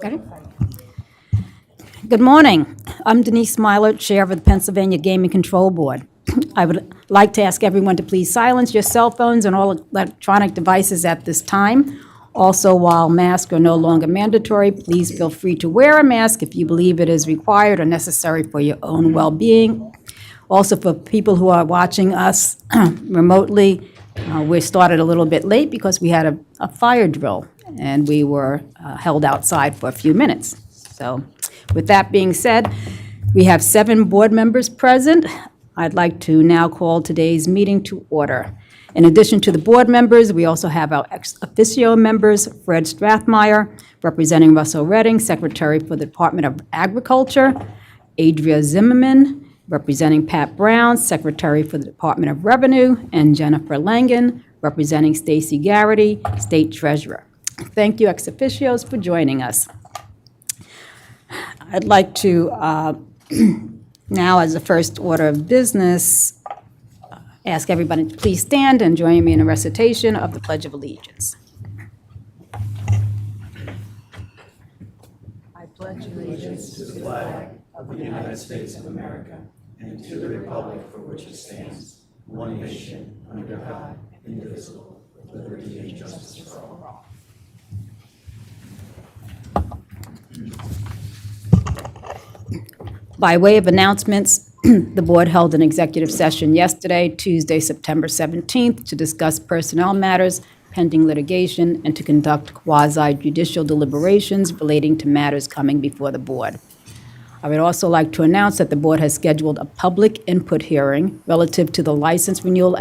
Ready? Good morning. I'm Denise Smiler, Chair of the Pennsylvania Gaming Control Board. I would like to ask everyone to please silence your cell phones and all electronic devices at this time. Also, while masks are no longer mandatory, please feel free to wear a mask if you believe it is required or necessary for your own well-being. Also, for people who are watching us remotely, we started a little bit late because we had a fire drill, and we were held outside for a few minutes. So with that being said, we have 7 board members present. I'd like to now call today's meeting to order. In addition to the board members, we also have our ex officio members, Fred Strathmeyer, representing Russell Redding, Secretary for the Department of Agriculture, Adria Zimmerman, representing Pat Brown, Secretary for the Department of Revenue, and Jennifer Langen, representing Stacy Garrity, State Treasurer. Thank you, ex officios, for joining us. I'd like to, now as the first order of business, ask everybody to please stand and join me in a recitation of the Pledge of Allegiance. I pledge allegiance to the flag of the United States of America and to the republic for which it stands, one nation, under God, indivisible, with liberty and justice for all. By way of announcements, the board held an executive session yesterday, Tuesday, September 17th, to discuss personnel matters, pending litigation, and to conduct quasi-judicial deliberations relating to matters coming before the board. I would also like to announce that the board has scheduled a public input hearing relative to the license renewal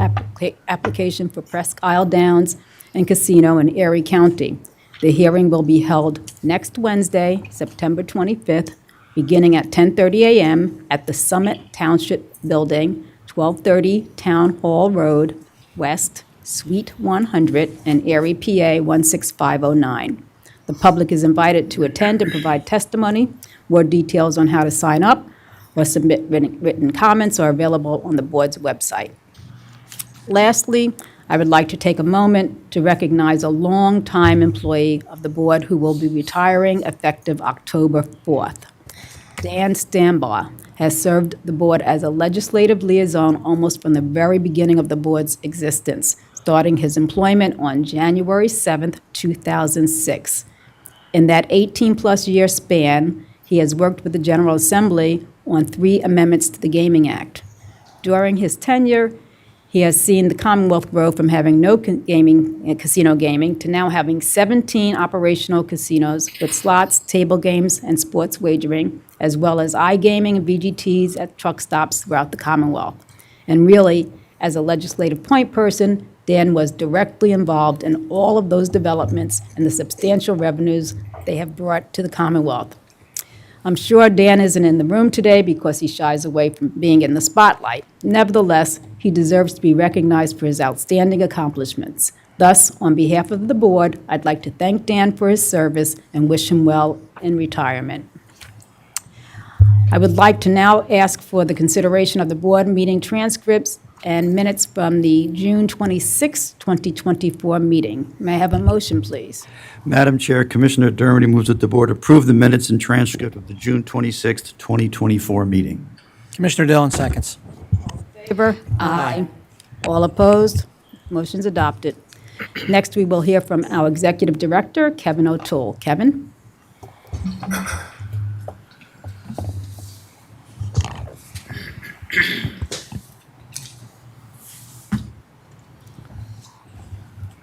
application for Presque Isle Downs and Casino in Erie County. The hearing will be held next Wednesday, September 25th, beginning at 10:30 a.m. at the Summit Township Building, 1230 Town Hall Road, West, Suite 100, in Erie, PA 16509. The public is invited to attend and provide testimony. More details on how to sign up or submit written comments are available on the board's website. Lastly, I would like to take a moment to recognize a longtime employee of the board who will be retiring effective October 4th. Dan Stambaugh has served the board as a legislative liaison almost from the very beginning of the board's existence, starting his employment on January 7th, 2006. In that 18-plus year span, he has worked with the General Assembly on 3 amendments to the Gaming Act. During his tenure, he has seen the Commonwealth grow from having no casino gaming to now having 17 operational casinos with slots, table games, and sports wagering, as well as iGaming and VGTs at truck stops throughout the Commonwealth. And really, as a legislative point person, Dan was directly involved in all of those developments and the substantial revenues they have brought to the Commonwealth. I'm sure Dan isn't in the room today because he shies away from being in the spotlight. Nevertheless, he deserves to be recognized for his outstanding accomplishments. Thus, on behalf of the board, I'd like to thank Dan for his service and wish him well in retirement. I would like to now ask for the consideration of the board meeting transcripts and minutes from the June 26, 2024 meeting. May I have a motion, please? Madam Chair, Commissioner Dermody moves that the board approve the minutes and transcript of the June 26, 2024 meeting. Commissioner Dillon seconds. Favor? Aye. All opposed? Motion's adopted. Next, we will hear from our Executive Director, Kevin O'Toole. Kevin?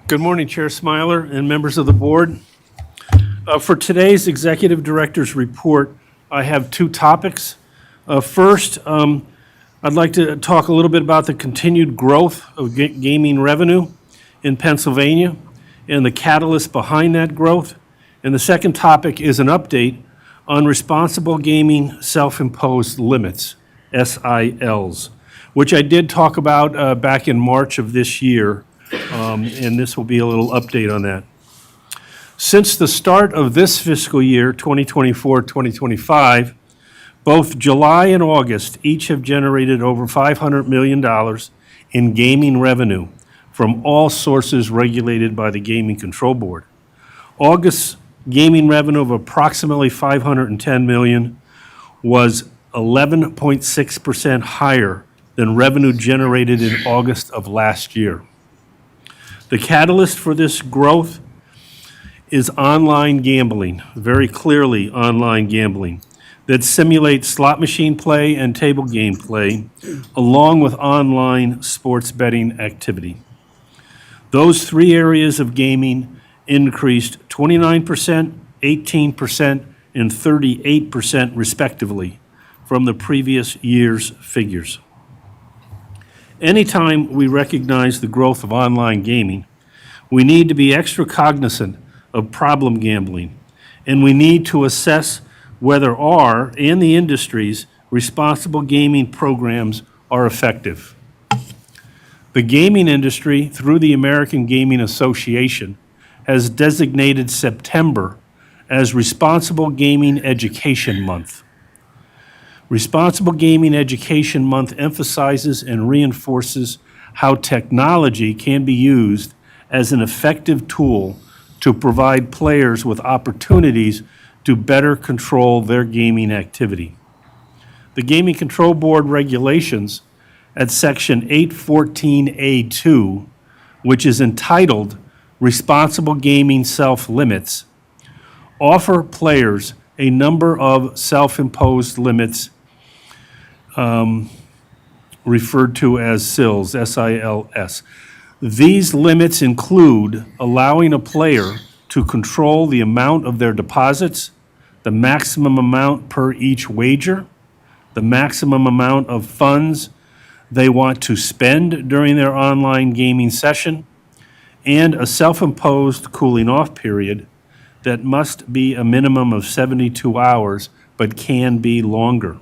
Good morning, Chair Smiler and members of the board. For today's Executive Director's report, I have 2 topics. First, I'd like to talk a little bit about the continued growth of gaming revenue in Pennsylvania and the catalyst behind that growth. And the second topic is an update on responsible gaming self-imposed limits, SILs, which I did talk about back in March of this year. And this will be a little update on that. Since the start of this fiscal year, 2024-2025, both July and August each have generated over $500 million in gaming revenue from all sources regulated by the Gaming Control Board. August's gaming revenue of approximately $510 million was 11.6% higher than revenue generated in August of last year. The catalyst for this growth is online gambling, very clearly online gambling, that simulates slot machine play and table game play, along with online sports betting activity. Those three areas of gaming increased 29%, 18%, and 38% respectively from the previous year's figures. Anytime we recognize the growth of online gaming, we need to be extra cognizant of problem gambling, and we need to assess whether our and the industry's responsible gaming programs are effective. The gaming industry, through the American Gaming Association, has designated September as Responsible Gaming Education Month. Responsible Gaming Education Month emphasizes and reinforces how technology can be used as an effective tool to provide players with opportunities to better control their gaming activity. The Gaming Control Board regulations at Section 814A2, which is entitled Responsible Gaming Self-Limits, offer players a number of self-imposed limits referred to as SILs, S-I-L-S. These limits include allowing a player to control the amount of their deposits, the maximum amount per each wager, the maximum amount of funds they want to spend during their online gaming session, and a self-imposed cooling off period that must be a minimum of 72 hours but can be longer.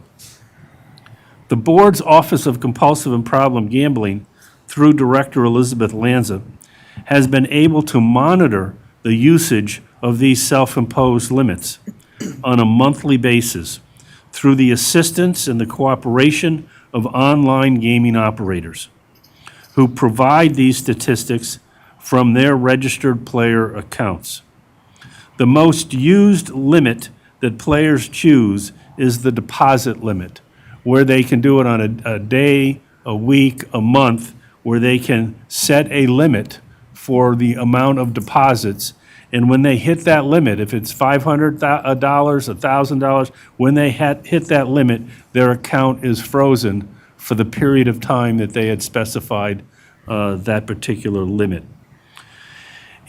The board's Office of Compulsive and Problem Gambling, through Director Elizabeth Lanza, has been able to monitor the usage of these self-imposed limits on a monthly basis through the assistance and the cooperation of online gaming operators who provide these statistics from their registered player accounts. The most used limit that players choose is the deposit limit, where they can do it on a day, a week, a month, where they can set a limit for the amount of deposits. And when they hit that limit, if it's $500, $1,000, when they hit that limit, their account is frozen for the period of time that they had specified that particular limit.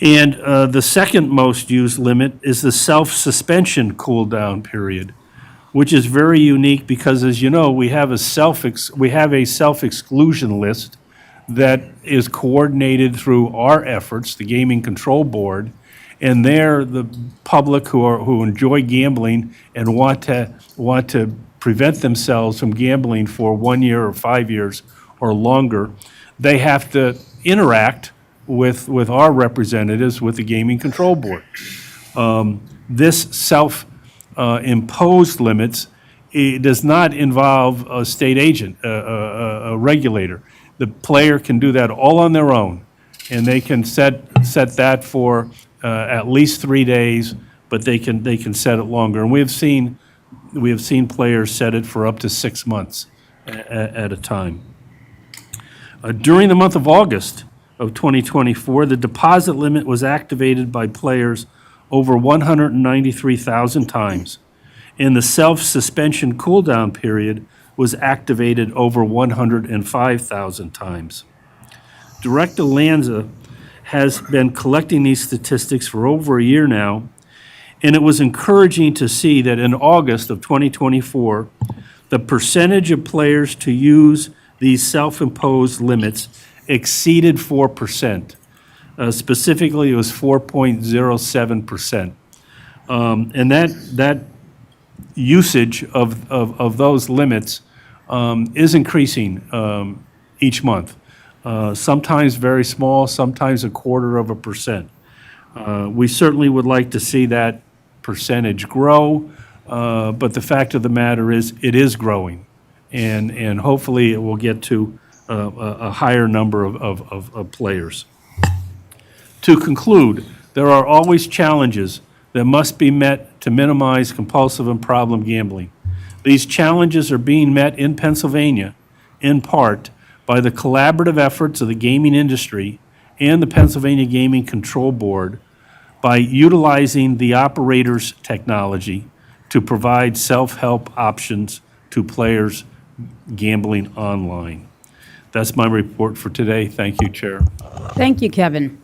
And the second most used limit is the self-suspension cool-down period, which is very unique because, as you know, we have a self-exclusion list that is coordinated through our efforts, the Gaming Control Board, and they're the public who enjoy gambling and want to prevent themselves from gambling for 1 year or 5 years or longer. They have to interact with our representatives with the Gaming Control Board. This self-imposed limits, it does not involve a state agent, a regulator. The player can do that all on their own, and they can set that for at least 3 days, but they can set it longer. And we have seen players set it for up to 6 months at a time. During the month of August of 2024, the deposit limit was activated by players over 193,000 times, and the self-suspension cooldown period was activated over 105,000 times. Director Lanza has been collecting these statistics for over a year now, and it was encouraging to see that in August of 2024, the percentage of players to use these self-imposed limits exceeded 4%. Specifically, it was 4.07%. And that usage of those limits is increasing each month. Sometimes very small, sometimes 0.25%. We certainly would like to see that percentage grow, but the fact of the matter is it is growing, and hopefully it will get to a higher number of players. To conclude, there are always challenges that must be met to minimize compulsive and problem gambling. These challenges are being met in Pennsylvania, in part, by the collaborative efforts of the gaming industry and the Pennsylvania Gaming Control Board by utilizing the operator's technology to provide self-help options to players gambling online. That's my report for today. Thank you, Chair. Thank you, Kevin.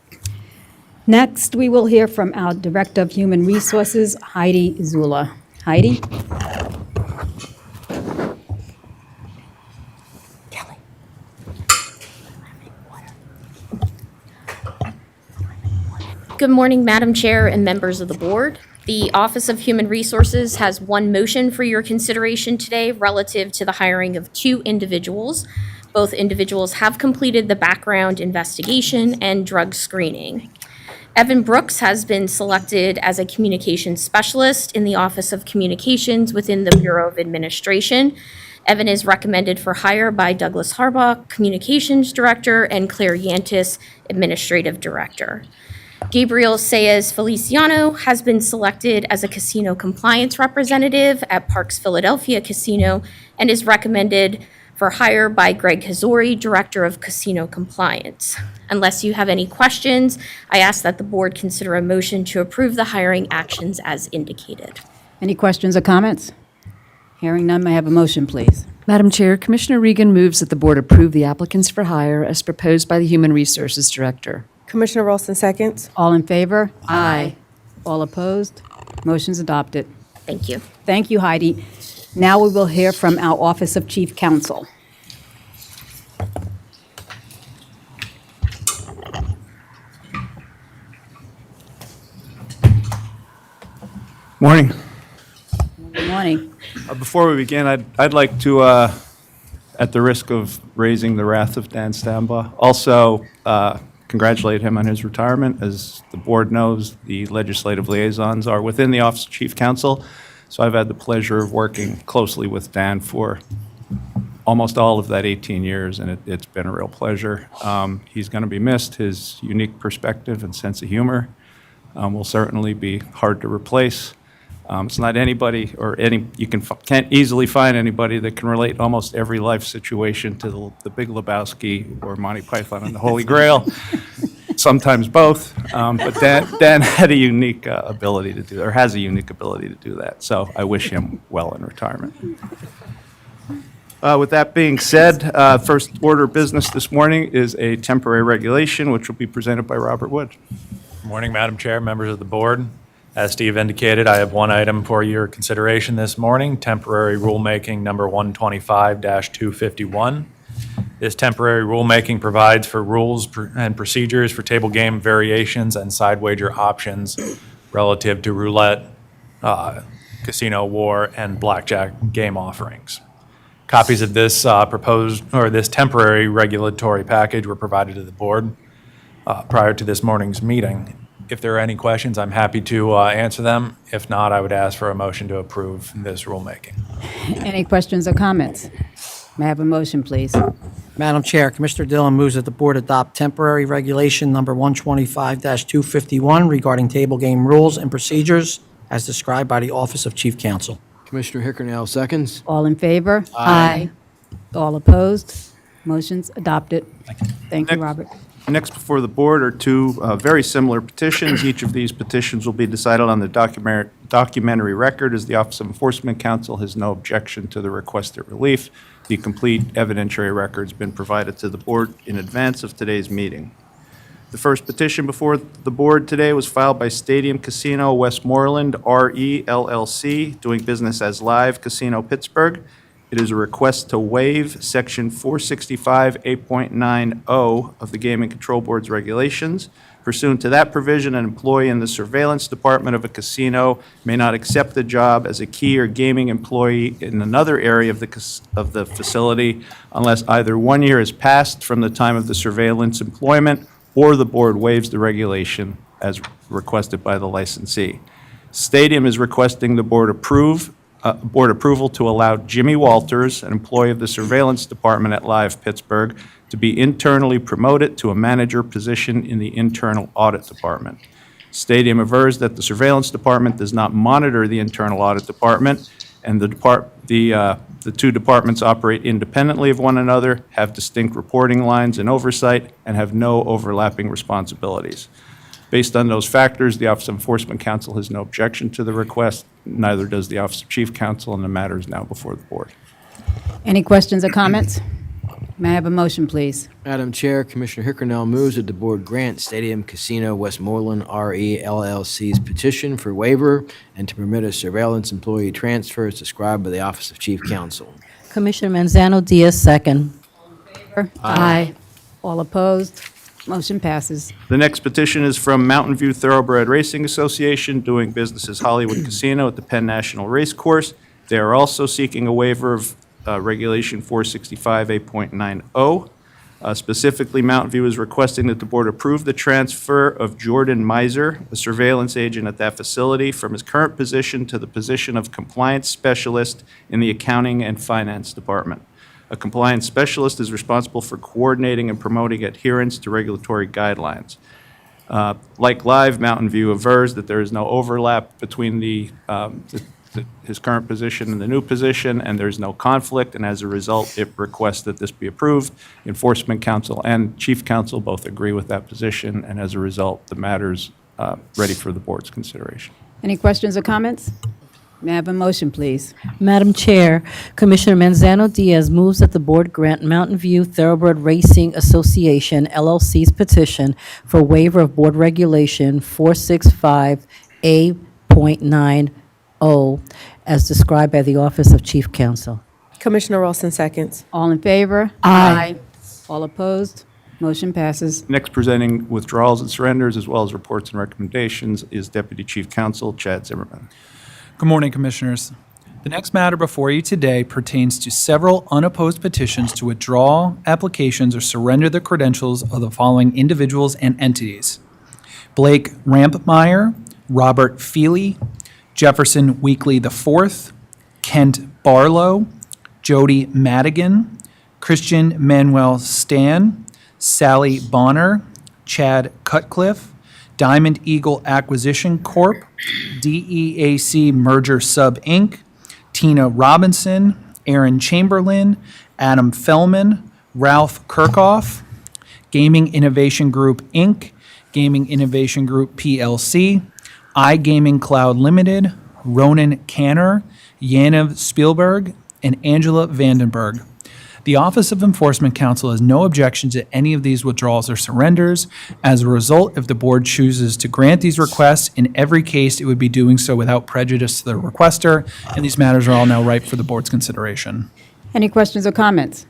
Next, we will hear from our Director of Human Resources, Heidi Zula. Heidi? Good morning, Madam Chair and members of the board. The Office of Human Resources has one motion for your consideration today relative to the hiring of 2 individuals. Both individuals have completed the background investigation and drug screening. Evan Brooks has been selected as a communications specialist in the Office of Communications within the Bureau of Administration. Evan is recommended for hire by Douglas Harbaugh, Communications Director, and Claire Yantis, Administrative Director. Gabriel Saez Feliciano has been selected as a casino compliance representative at Parks Philadelphia Casino and is recommended for hire by Greg Hazori, Director of Casino Compliance. Unless you have any questions, I ask that the board consider a motion to approve the hiring actions as indicated. Any questions or comments? Hearing none, may I have a motion, please? Madam Chair, Commissioner Regan moves that the board approve the applicants for hire as proposed by the Human Resources Director. Commissioner Ralston seconds. All in favor? Aye. All opposed? Motion's adopted. Thank you. Thank you, Heidi. Now we will hear from our Office of Chief Counsel. Morning. Good morning. Before we begin, I'd like to, at the risk of raising the wrath of Dan Stambaugh, also congratulate him on his retirement. As the board knows, the legislative liaisons are within the Office of Chief Counsel, so I've had the pleasure of working closely with Dan for almost all of that 18 years, and it's been a real pleasure. He's going to be missed. His unique perspective and sense of humor will certainly be hard to replace. It's not anybody can't easily find anybody that can relate almost every life situation to the Big Lebowski or Monty Python and the Holy Grail, sometimes both. But Dan had a unique ability to do that, or has a unique ability to do that. So I wish him well in retirement. With that being said, first order of business this morning is a temporary regulation, which will be presented by Robert Wood. Good morning, Madam Chair, members of the board. As Steve indicated, I have one item for your consideration this morning, temporary rulemaking number 125-251. This temporary rulemaking provides for rules and procedures for table game variations and side wager options relative to roulette, casino war, and blackjack game offerings. Copies of this this temporary regulatory package were provided to the board prior to this morning's meeting. If there are any questions, I'm happy to answer them. If not, I would ask for a motion to approve this rulemaking. Any questions or comments? May I have a motion, please? Madam Chair, Commissioner Dillon moves that the board adopt temporary regulation number 125-251 regarding table game rules and procedures as described by the Office of Chief Counsel. Commissioner Hickernell seconds. All in favor? Aye. All opposed? Motion's adopted. Thank you, Robert. Next before the board are 2 very similar petitions. Each of these petitions will be decided on the documentary record, as the Office of Enforcement Counsel has no objection to the requested relief. The complete evidentiary record has been provided to the board in advance of today's meeting. The first petition before the board today was filed by Stadium Casino Westmoreland, RE LLC, doing business as Live Casino Pittsburgh. It is a request to waive Section 465 8.90 of the Gaming Control Board's regulations. Pursuant to that provision, an employee in the surveillance department of a casino may not accept the job as a key or gaming employee in another area of the facility unless either 1 year has passed from the time of the surveillance employment or the board waives the regulation as requested by the licensee. Stadium is requesting the board approval to allow Jimmy Walters, an employee of the surveillance department at Live Pittsburgh, to be internally promoted to a manager position in the internal audit department. Stadium avers that the Surveillance Department does not monitor the Internal Audit Department, and the two departments operate independently of one another, have distinct reporting lines and oversight, and have no overlapping responsibilities. Based on those factors, the Office of Enforcement Counsel has no objection to the request, neither does the Office of Chief Counsel, and the matter is now before the board. Any questions or comments? May I have a motion, please? Madam Chair, Commissioner Hickernell moves that the board grant Stadium Casino Westmoreland RE LLC's petition for waiver and to permit a surveillance employee transfer as described by the Office of Chief Counsel. Commissioner Manzano Diaz, second. Aye. All opposed? Motion passes. The next petition is from Mountain View Thoroughbred Racing Association, doing business as Hollywood Casino at the Penn National Race Course. They are also seeking a waiver of Regulation 465A.90. Specifically, Mountain View is requesting that the board approve the transfer of Jordan Miser, a surveillance agent at that facility, from his current position to the position of compliance specialist in the accounting and finance department. A compliance specialist is responsible for coordinating and promoting adherence to regulatory guidelines. Like Live, Mountain View avers that there is no overlap between his current position and the new position, and there's no conflict, and as a result, it requests that this be approved. Enforcement Counsel and Chief Counsel both agree with that position, and as a result, the matter's ready for the board's consideration. Any questions or comments? May I have a motion, please? Madam Chair, Commissioner Manzano Diaz moves that the board grant Mountain View Thoroughbred Racing Association LLC's petition for waiver of Board Regulation 465A.90 as described by the Office of Chief Counsel. Commissioner Ralston seconds. All in favor? Aye. All opposed? Motion passes. Next, presenting withdrawals and surrenders, as well as reports and recommendations, is Deputy Chief Counsel Chad Zimmerman. Good morning, Commissioners. The next matter before you today pertains to several unopposed petitions to withdraw applications or surrender the credentials of the following individuals and entities: Blake Rampmeyer, Robert Feely, Jefferson Weekly IV, Kent Barlow, Jody Madigan, Christian Manuel Stan, Sally Bonner, Chad Cutcliffe, Diamond Eagle Acquisition Corp., DEAC Merger Sub Inc., Tina Robinson, Aaron Chamberlain, Adam Fellman, Ralph Kirchhoff, Gaming Innovation Group Inc., Gaming Innovation Group PLC, iGaming Cloud Limited, Ronan Canner, Yaniv Spielberg, and Angela Vandenberg. The Office of Enforcement Counsel has no objection to any of these withdrawals or surrenders. As a result, if the board chooses to grant these requests, in every case, it would be doing so without prejudice to the requester, and these matters are all now ripe for the board's consideration. Any questions or comments?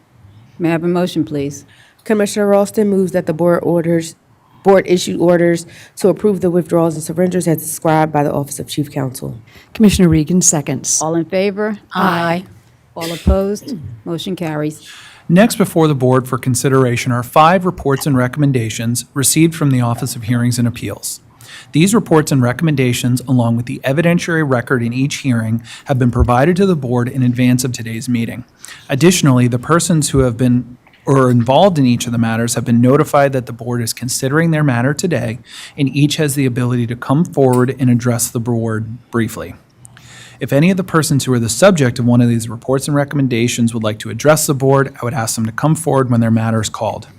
May I have a motion, please? Commissioner Ralston moves that the board issue orders to approve the withdrawals and surrenders as described by the Office of Chief Counsel. Commissioner Regan seconds. All in favor? Aye. All opposed? Motion carries. Next before the board for consideration are 5 reports and recommendations received from the Office of Hearings and Appeals. These reports and recommendations, along with the evidentiary record in each hearing, have been provided to the board in advance of today's meeting. Additionally, the persons who have been or involved in each of the matters have been notified that the board is considering their matter today, and each has the ability to come forward and address the board briefly. If any of the persons who are the subject of one of these reports and recommendations would like to address the board, I would ask them to come forward when their matter is called.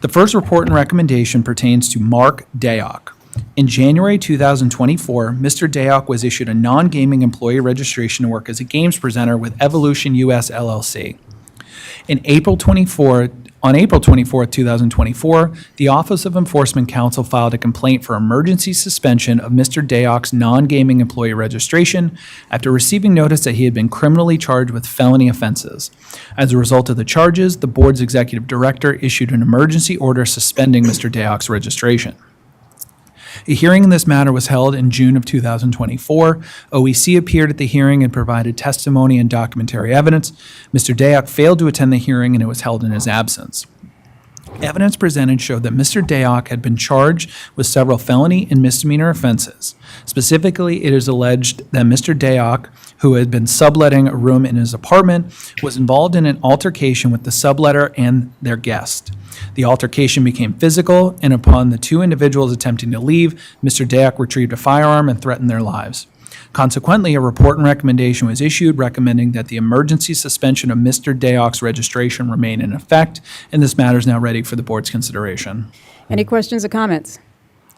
The first report and recommendation pertains to Mark Dayock. In January 2024, Mr. Dayock was issued a non-gaming employee registration to work as a games presenter with Evolution US LLC. On April 24, 2024, the Office of Enforcement Counsel filed a complaint for emergency suspension of Mr. Dayock's non-gaming employee registration after receiving notice that he had been criminally charged with felony offenses. As a result of the charges, the board's executive director issued an emergency order suspending Mr. Dayock's registration. A hearing in this matter was held in June of 2024. OEC appeared at the hearing and provided testimony and documentary evidence. Mr. Dayock failed to attend the hearing and it was held in his absence. Evidence presented showed that Mr. Dayock had been charged with several felony and misdemeanor offenses. Specifically, it is alleged that Mr. Dayock, who had been subletting a room in his apartment, was involved in an altercation with the subletter and their guest. The altercation became physical, and upon the two individuals attempting to leave, Mr. Dayak retrieved a firearm and threatened their lives. Consequently, a report and recommendation was issued recommending that the emergency suspension of Mr. Dayak's registration remain in effect, and this matter is now ready for the board's consideration. Any questions or comments?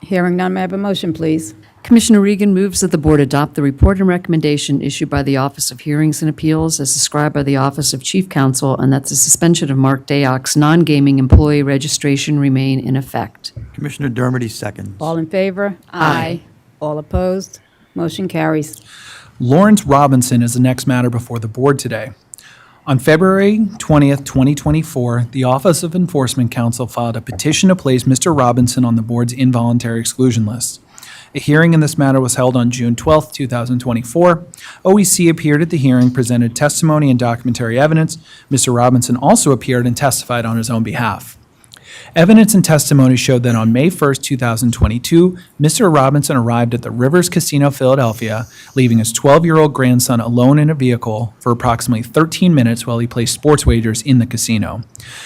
Hearing none, may I have a motion, please? Commissioner Regan moves that the board adopt the report and recommendation issued by the Office of Hearings and Appeals as described by the Office of Chief Counsel, and that the suspension of Mark Dayak's non-gaming employee registration remain in effect. Commissioner Dermody seconds. All in favor? Aye. All opposed? Motion carries. Lawrence Robinson is the next matter before the board today. On February 20th, 2024, the Office of Enforcement Counsel filed a petition to place Mr. Robinson on the board's involuntary exclusion list. A hearing in this matter was held on June 12th, 2024. OEC appeared at the hearing, presented testimony and documentary evidence. Mr. Robinson also appeared and testified on his own behalf. Evidence and testimony showed that on May 1st, 2022, Mr. Robinson arrived at the Rivers Casino, Philadelphia, leaving his 12-year-old grandson alone in a vehicle for approximately 13 minutes while he placed sports wagers in the casino.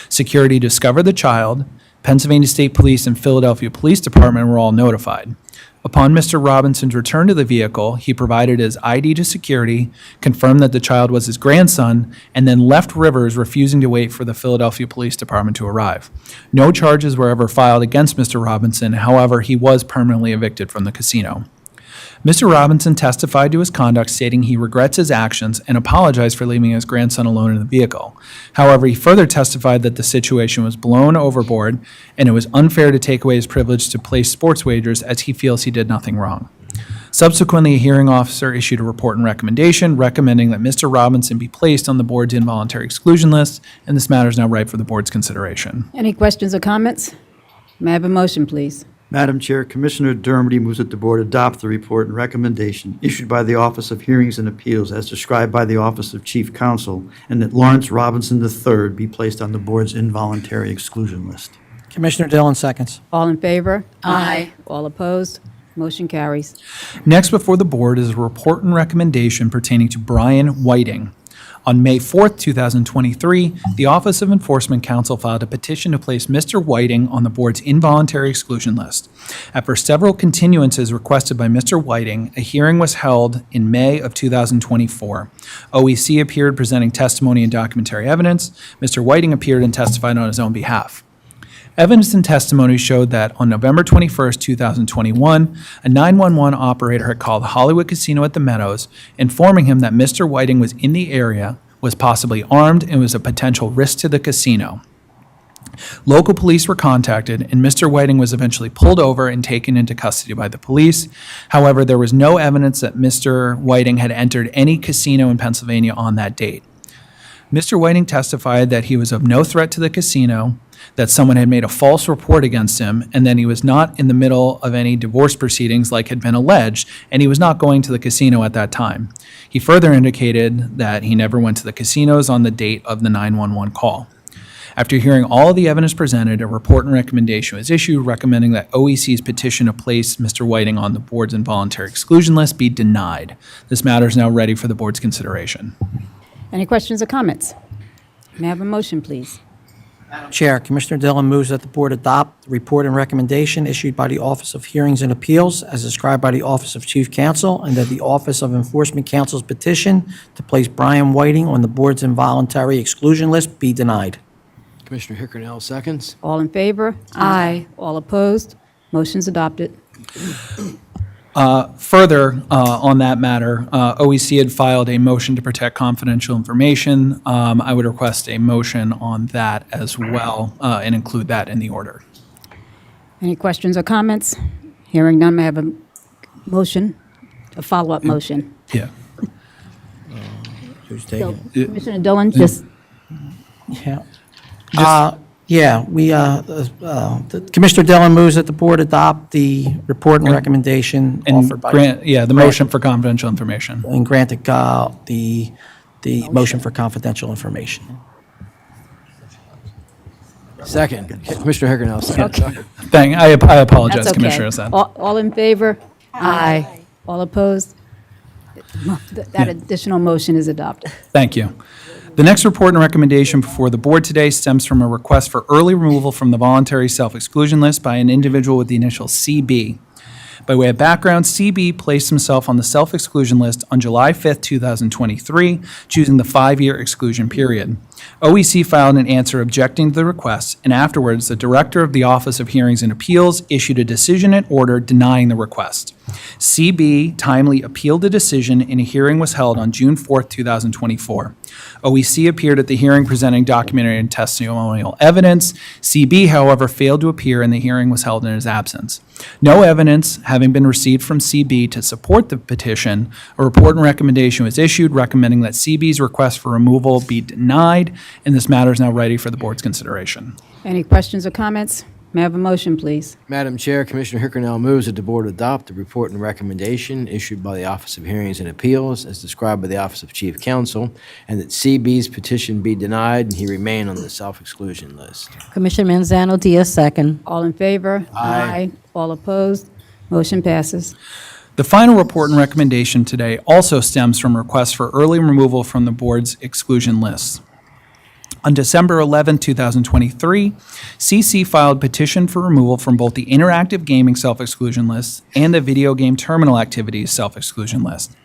Security discovered the child. Pennsylvania State Police and Philadelphia Police Department were all notified. Upon Mr. Robinson's return to the vehicle, he provided his ID to security, confirmed that the child was his grandson, and then left Rivers, refusing to wait for the Philadelphia Police Department to arrive. No charges were ever filed against Mr. Robinson. However, he was permanently evicted from the casino. Mr. Robinson testified to his conduct, stating he regrets his actions and apologized for leaving his grandson alone in the vehicle. However, he further testified that the situation was blown overboard and it was unfair to take away his privilege to place sports wagers, as he feels he did nothing wrong. Subsequently, a hearing officer issued a report and recommendation recommending that Mr. Robinson be placed on the board's involuntary exclusion list, and this matter is now ripe for the board's consideration. Any questions or comments? May I have a motion, please? Madam Chair, Commissioner Dermody moves that the board adopt the report and recommendation issued by the Office of Hearings and Appeals as described by the Office of Chief Counsel, and that Lawrence Robinson III be placed on the board's involuntary exclusion list. Commissioner Dillon seconds. All in favor? Aye. All opposed? Motion carries. Next before the board is a report and recommendation pertaining to Brian Whiting. On May 4th, 2023, the Office of Enforcement Counsel filed a petition to place Mr. Whiting on the board's involuntary exclusion list. After several continuances requested by Mr. Whiting, a hearing was held in May of 2024. OEC appeared presenting testimony and documentary evidence. Mr. Whiting appeared and testified on his own behalf. Evidence and testimony showed that on November 21st, 2021, a 911 operator had called Hollywood Casino at the Meadows, informing him that Mr. Whiting was in the area, was possibly armed, and was a potential risk to the casino. Local police were contacted, and Mr. Whiting was eventually pulled over and taken into custody by the police. However, there was no evidence that Mr. Whiting had entered any casino in Pennsylvania on that date. Mr. Whiting testified that he was of no threat to the casino, that someone had made a false report against him, and that he was not in the middle of any divorce proceedings like had been alleged, and he was not going to the casino at that time. He further indicated that he never went to the casinos on the date of the 911 call. After hearing all the evidence presented, a report and recommendation was issued recommending that OEC's petition to place Mr. Whiting on the board's involuntary exclusion list be denied. This matter is now ready for the board's consideration. Any questions or comments? May I have a motion, please? Chair, Commissioner Dillon moves that the board adopt the report and recommendation issued by the Office of Hearings and Appeals as described by the Office of Chief Counsel, and that the Office of Enforcement Counsel's petition to place Brian Whiting on the board's involuntary exclusion list be denied. Commissioner Hickernell seconds. All in favor? Aye. All opposed? Motion's adopted. Further, on that matter, OEC had filed a motion to protect confidential information. I would request a motion on that as well, and include that in the order. Any questions or comments? Hearing none, may I have a motion, a follow-up motion? Yeah. Who's So, taking it? Commissioner Dillon, just, Yeah. Commissioner Dillon moves that the board adopt the report and recommendation And offered by. grant, the motion for confidential information. And grant the motion for confidential information. Second. Commissioner Hickernell seconds. I apologize, that's okay. Commissioner Hassan. All in favor? Aye. All opposed? That additional motion is adopted. Thank you. The next report and recommendation before the board today stems from a request for early removal from the voluntary self-exclusion list by an individual with the initial CB. By way of background, CB placed himself on the self-exclusion list on July 5th, 2023, choosing the 5-year exclusion period. OEC filed an answer objecting to the request, and afterwards, the Director of the Office of Hearings and Appeals issued a decision and order denying the request. CB timely appealed the decision, and a hearing was held on June 4th, 2024. OEC appeared at the hearing presenting documentary and testimonial evidence. CB, however, failed to appear, and the hearing was held in his absence. No evidence having been received from CB to support the petition, a report and recommendation was issued recommending that CB's request for removal be denied, and this matter is now ready for the board's consideration. Any questions or comments? May I have a motion, please? Madam Chair, Commissioner Hickernell moves that the board adopt the report and recommendation issued by the Office of Hearings and Appeals as described by the Office of Chief Counsel, and that CB's petition be denied and he remain on the self-exclusion list. Commissioner Manzano Diaz, second. All in favor? Aye. All opposed? Motion passes. The final report and recommendation today also stems from requests for early removal from the board's exclusion list. On December 11, 2023, CC filed petition for removal from both the interactive gaming self-exclusion list and the video game terminal activities self-exclusion list.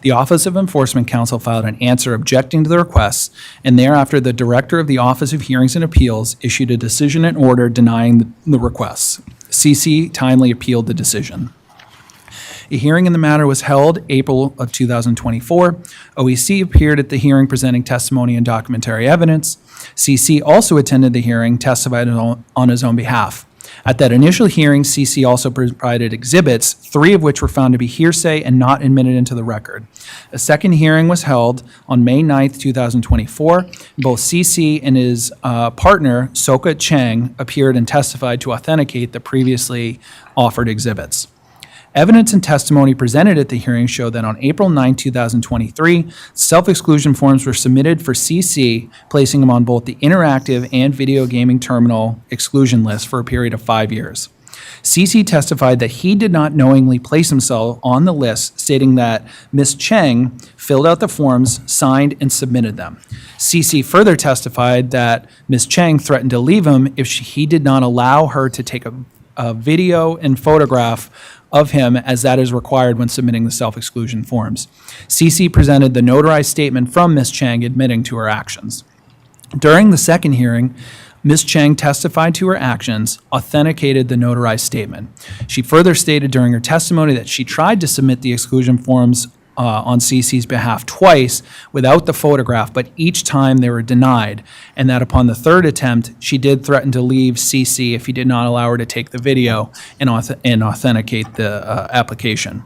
The Office of Enforcement Counsel filed an answer objecting to the requests, and thereafter the Director of the Office of Hearings and Appeals issued a decision and order denying the requests. CC timely appealed the decision. A hearing in the matter was held April of 2024. OEC appeared at the hearing presenting testimony and documentary evidence. CC also attended the hearing, testified on his own behalf. At that initial hearing, CC also provided exhibits, 3 of which were found to be hearsay and not admitted into the record. A second hearing was held on May 9th, 2024. Both CC and his partner, Soka Cheng, appeared and testified to authenticate the previously offered exhibits. Evidence and testimony presented at the hearing showed that on April 9, 2023, self-exclusion forms were submitted for CC, placing him on both the interactive and video gaming terminal exclusion list for a period of 5 years. CC testified that he did not knowingly place himself on the list, stating that Ms. Cheng filled out the forms, signed, and submitted them. CC further testified that Ms. Cheng threatened to leave him if he did not allow her to take a video and photograph of him, as that is required when submitting the self-exclusion forms. CC presented the notarized statement from Ms. Cheng admitting to her actions. During the second hearing, Ms. Cheng testified to her actions, authenticated the notarized statement. She further stated during her testimony that she tried to submit the exclusion forms on CC's behalf twice without the photograph, but each time they were denied, and that upon the third attempt, she did threaten to leave CC if he did not allow her to take the video and authenticate the application.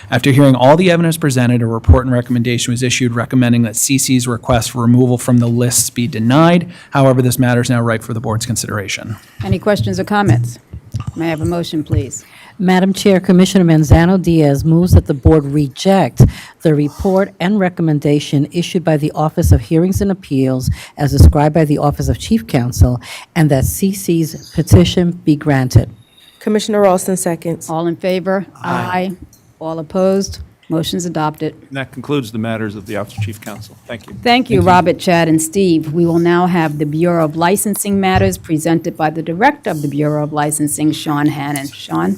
After hearing all the evidence presented, a report and recommendation was issued recommending that CC's request for removal from the lists be denied. However, this matter is now ripe for the board's consideration. Any questions or comments? May I have a motion, please? Madam Chair, Commissioner Manzano Diaz moves that the board reject the report and recommendation issued by the Office of Hearings and Appeals as described by the Office of Chief Counsel, and that CC's petition be granted. Commissioner Ralston seconds. All in favor? Aye. All opposed? Motion's adopted. And that concludes the matters of the Office of Chief Counsel. Thank you. Thank you, Robert, Chad, and Steve. We will now have the Bureau of Licensing matters presented by the Director of the Bureau of Licensing, Sean Hannon. Sean?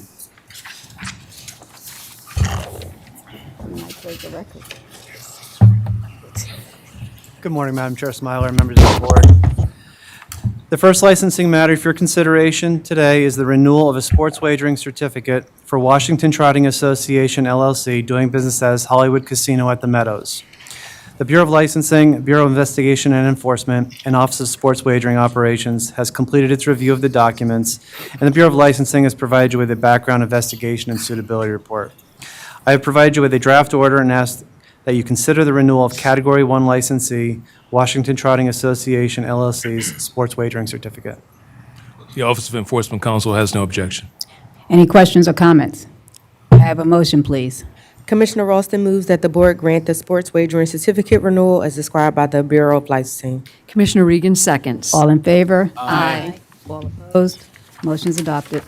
Good morning, Madam Chair Smiler, members of the board. The first licensing matter for your consideration today is the renewal of a sports wagering certificate for Washington Trotting Association, LLC, doing business as Hollywood Casino at the Meadows. The Bureau of Licensing, Bureau of Investigation and Enforcement, and Office of Sports Wagering Operations has completed its review of the documents, and the Bureau of Licensing has provided you with a background investigation and suitability report. I have provided you with a draft order and asked that you consider the renewal of Category 1 licensee, Washington Trotting Association, LLC's sports wagering certificate. The Office of Enforcement Counsel has no objection. Any questions or comments? May I have a motion, please? Commissioner Ralston moves that the board grant the sports wagering certificate renewal as described by the Bureau of Licensing. Commissioner Regan seconds. All in favor? Aye. All opposed? Motion's adopted.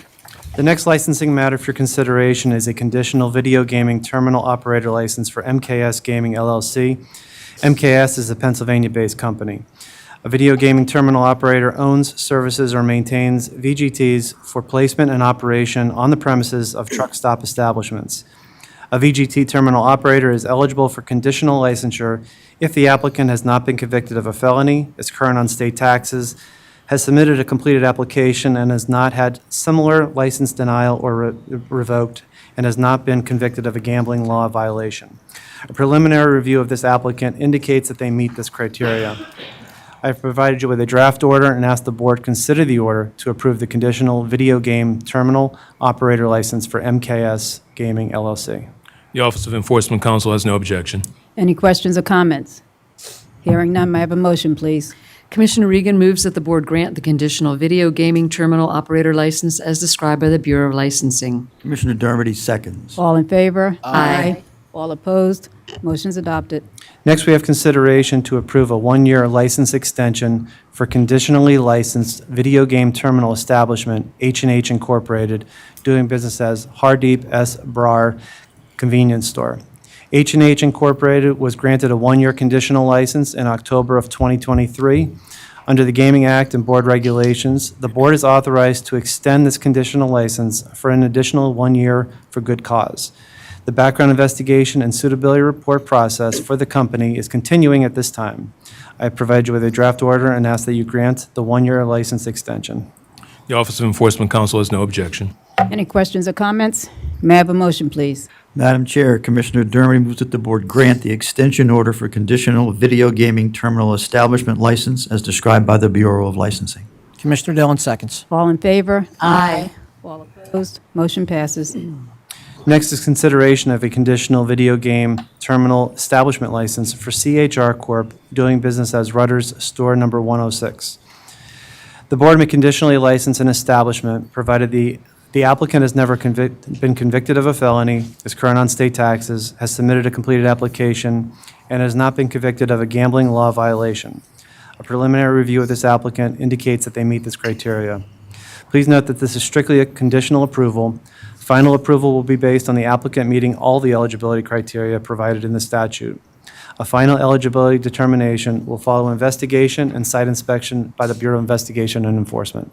The next licensing matter for your consideration is a conditional video gaming terminal operator license for MKS Gaming LLC. MKS is a Pennsylvania-based company. A video gaming terminal operator owns, services, or maintains VGTs for placement and operation on the premises of truck stop establishments. A VGT terminal operator is eligible for conditional licensure if the applicant has not been convicted of a felony, is current on state taxes, has submitted a completed application, and has not had similar license denial or revoked, and has not been convicted of a gambling law violation. A preliminary review of this applicant indicates that they meet this criteria. I have provided you with a draft order and asked the board consider the order to approve the conditional video game terminal operator license for MKS Gaming LLC. The Office of Enforcement Counsel has no objection. Any questions or comments? Hearing none, may I have a motion, please? Commissioner Regan moves that the board grant the conditional video gaming terminal operator license as described by the Bureau of Licensing. Commissioner Dermody seconds. All in favor? Aye. All opposed? Motion's adopted. Next, we have consideration to approve a one-year license extension for conditionally licensed video game terminal establishment, H&H Incorporated, doing business as Hardeep S. Brar Convenience Store. H&H Incorporated was granted a one-year conditional license in October of 2023. Under the Gaming Act and board regulations, the board is authorized to extend this conditional license for an additional 1 year for good cause. The background investigation and suitability report process for the company is continuing at this time. I provide you with a draft order and ask that you grant the one-year license extension. The Office of Enforcement Counsel has no objection. Any questions or comments? May I have a motion, please? Madam Chair, Commissioner Dermody moves that the board grant the extension order for conditional video gaming terminal establishment license as described by the Bureau of Licensing. Commissioner Dillon seconds. All in favor? Aye. All opposed? Motion passes. Next is consideration of a conditional video game terminal establishment license for CHR Corp. Doing business as Rutter's Store Number 106. The board may conditionally license an establishment provided the applicant has never been convicted of a felony, is current on state taxes, has submitted a completed application, and has not been convicted of a gambling law violation. A preliminary review of this applicant indicates that they meet this criteria. Please note that this is strictly a conditional approval. Final approval will be based on the applicant meeting all the eligibility criteria provided in the statute. A final eligibility determination will follow investigation and site inspection by the Bureau of Investigation and Enforcement.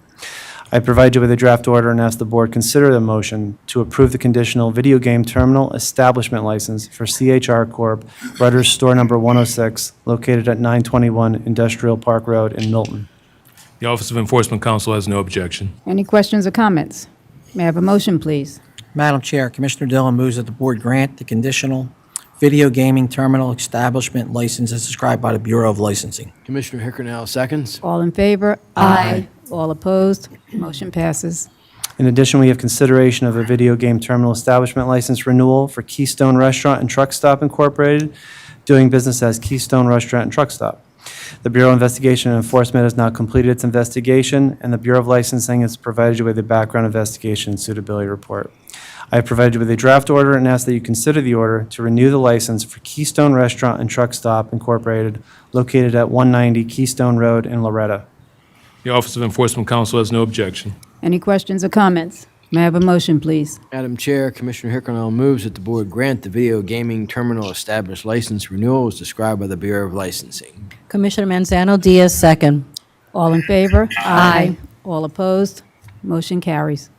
I provide you with a draft order and ask the board consider the motion to approve the conditional video game terminal establishment license for CHR Corp., Rutter's Store Number 106, located at 921 Industrial Park Road in Milton. The Office of Enforcement Counsel has no objection. Any questions or comments? May I have a motion, please? Madam Chair, Commissioner Dillon moves that the board grant the conditional video gaming terminal establishment license as described by the Bureau of Licensing. Commissioner Hickernell seconds. All in favor? Aye. All opposed? Motion passes. In addition, we have consideration of a video game terminal establishment license renewal for Keystone Restaurant and Truck Stop Incorporated, doing business as Keystone Restaurant and Truck Stop. The Bureau of Investigation and Enforcement has now completed its investigation, and the Bureau of Licensing has provided you with a background investigation and suitability report. I have provided you with a draft order and ask that you consider the order to renew the license for Keystone Restaurant and Truck Stop Incorporated, located at 190 Keystone Road in Loretta. The Office of Enforcement Counsel has no objection. Any questions or comments? May I have a motion, please? Madam Chair, Commissioner Hickernell moves that the board grant the video gaming terminal established license renewal as described by the Bureau of Licensing. Commissioner Manzano Diaz, second. All in favor? Aye. All opposed? Motion carries.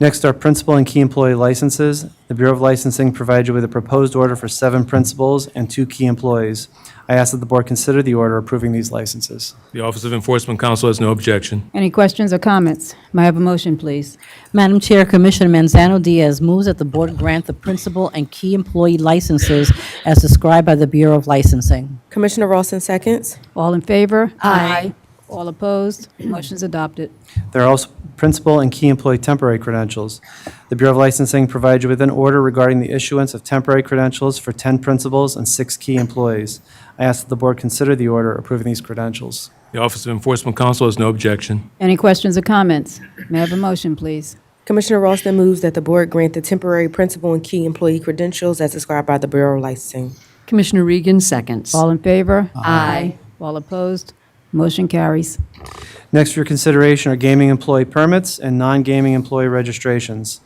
Next are principal and key employee licenses. The Bureau of Licensing provided you with a proposed order for 7 principals and 2 key employees. I ask that the board consider the order approving these licenses. The Office of Enforcement Counsel has no objection. Any questions or comments? May I have a motion, please? Madam Chair, Commissioner Manzano Diaz moves that the board grant the principal and key employee licenses as described by the Bureau of Licensing. Commissioner Ralston seconds. All in favor? Aye. All opposed? Motion's adopted. There are also principal and key employee temporary credentials. The Bureau of Licensing provides you with an order regarding the issuance of temporary credentials for 10 principals and 6 key employees. I ask that the board consider the order approving these credentials. The Office of Enforcement Counsel has no objection. Any questions or comments? May I have a motion, please? Commissioner Ralston moves that the board grant the temporary principal and key employee credentials as described by the Bureau of Licensing. Commissioner Regan seconds. All in favor? Aye. All opposed? Motion carries. Next for your consideration are gaming employee permits and non-gaming employee registrations.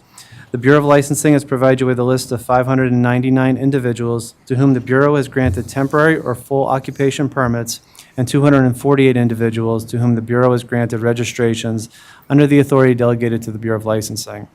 The The Bureau of Licensing has provided you with a list of 599 individuals to whom the Bureau has granted temporary or full occupation permits and 248 individuals to whom the Bureau has granted registrations under the authority delegated to the Bureau of Licensing.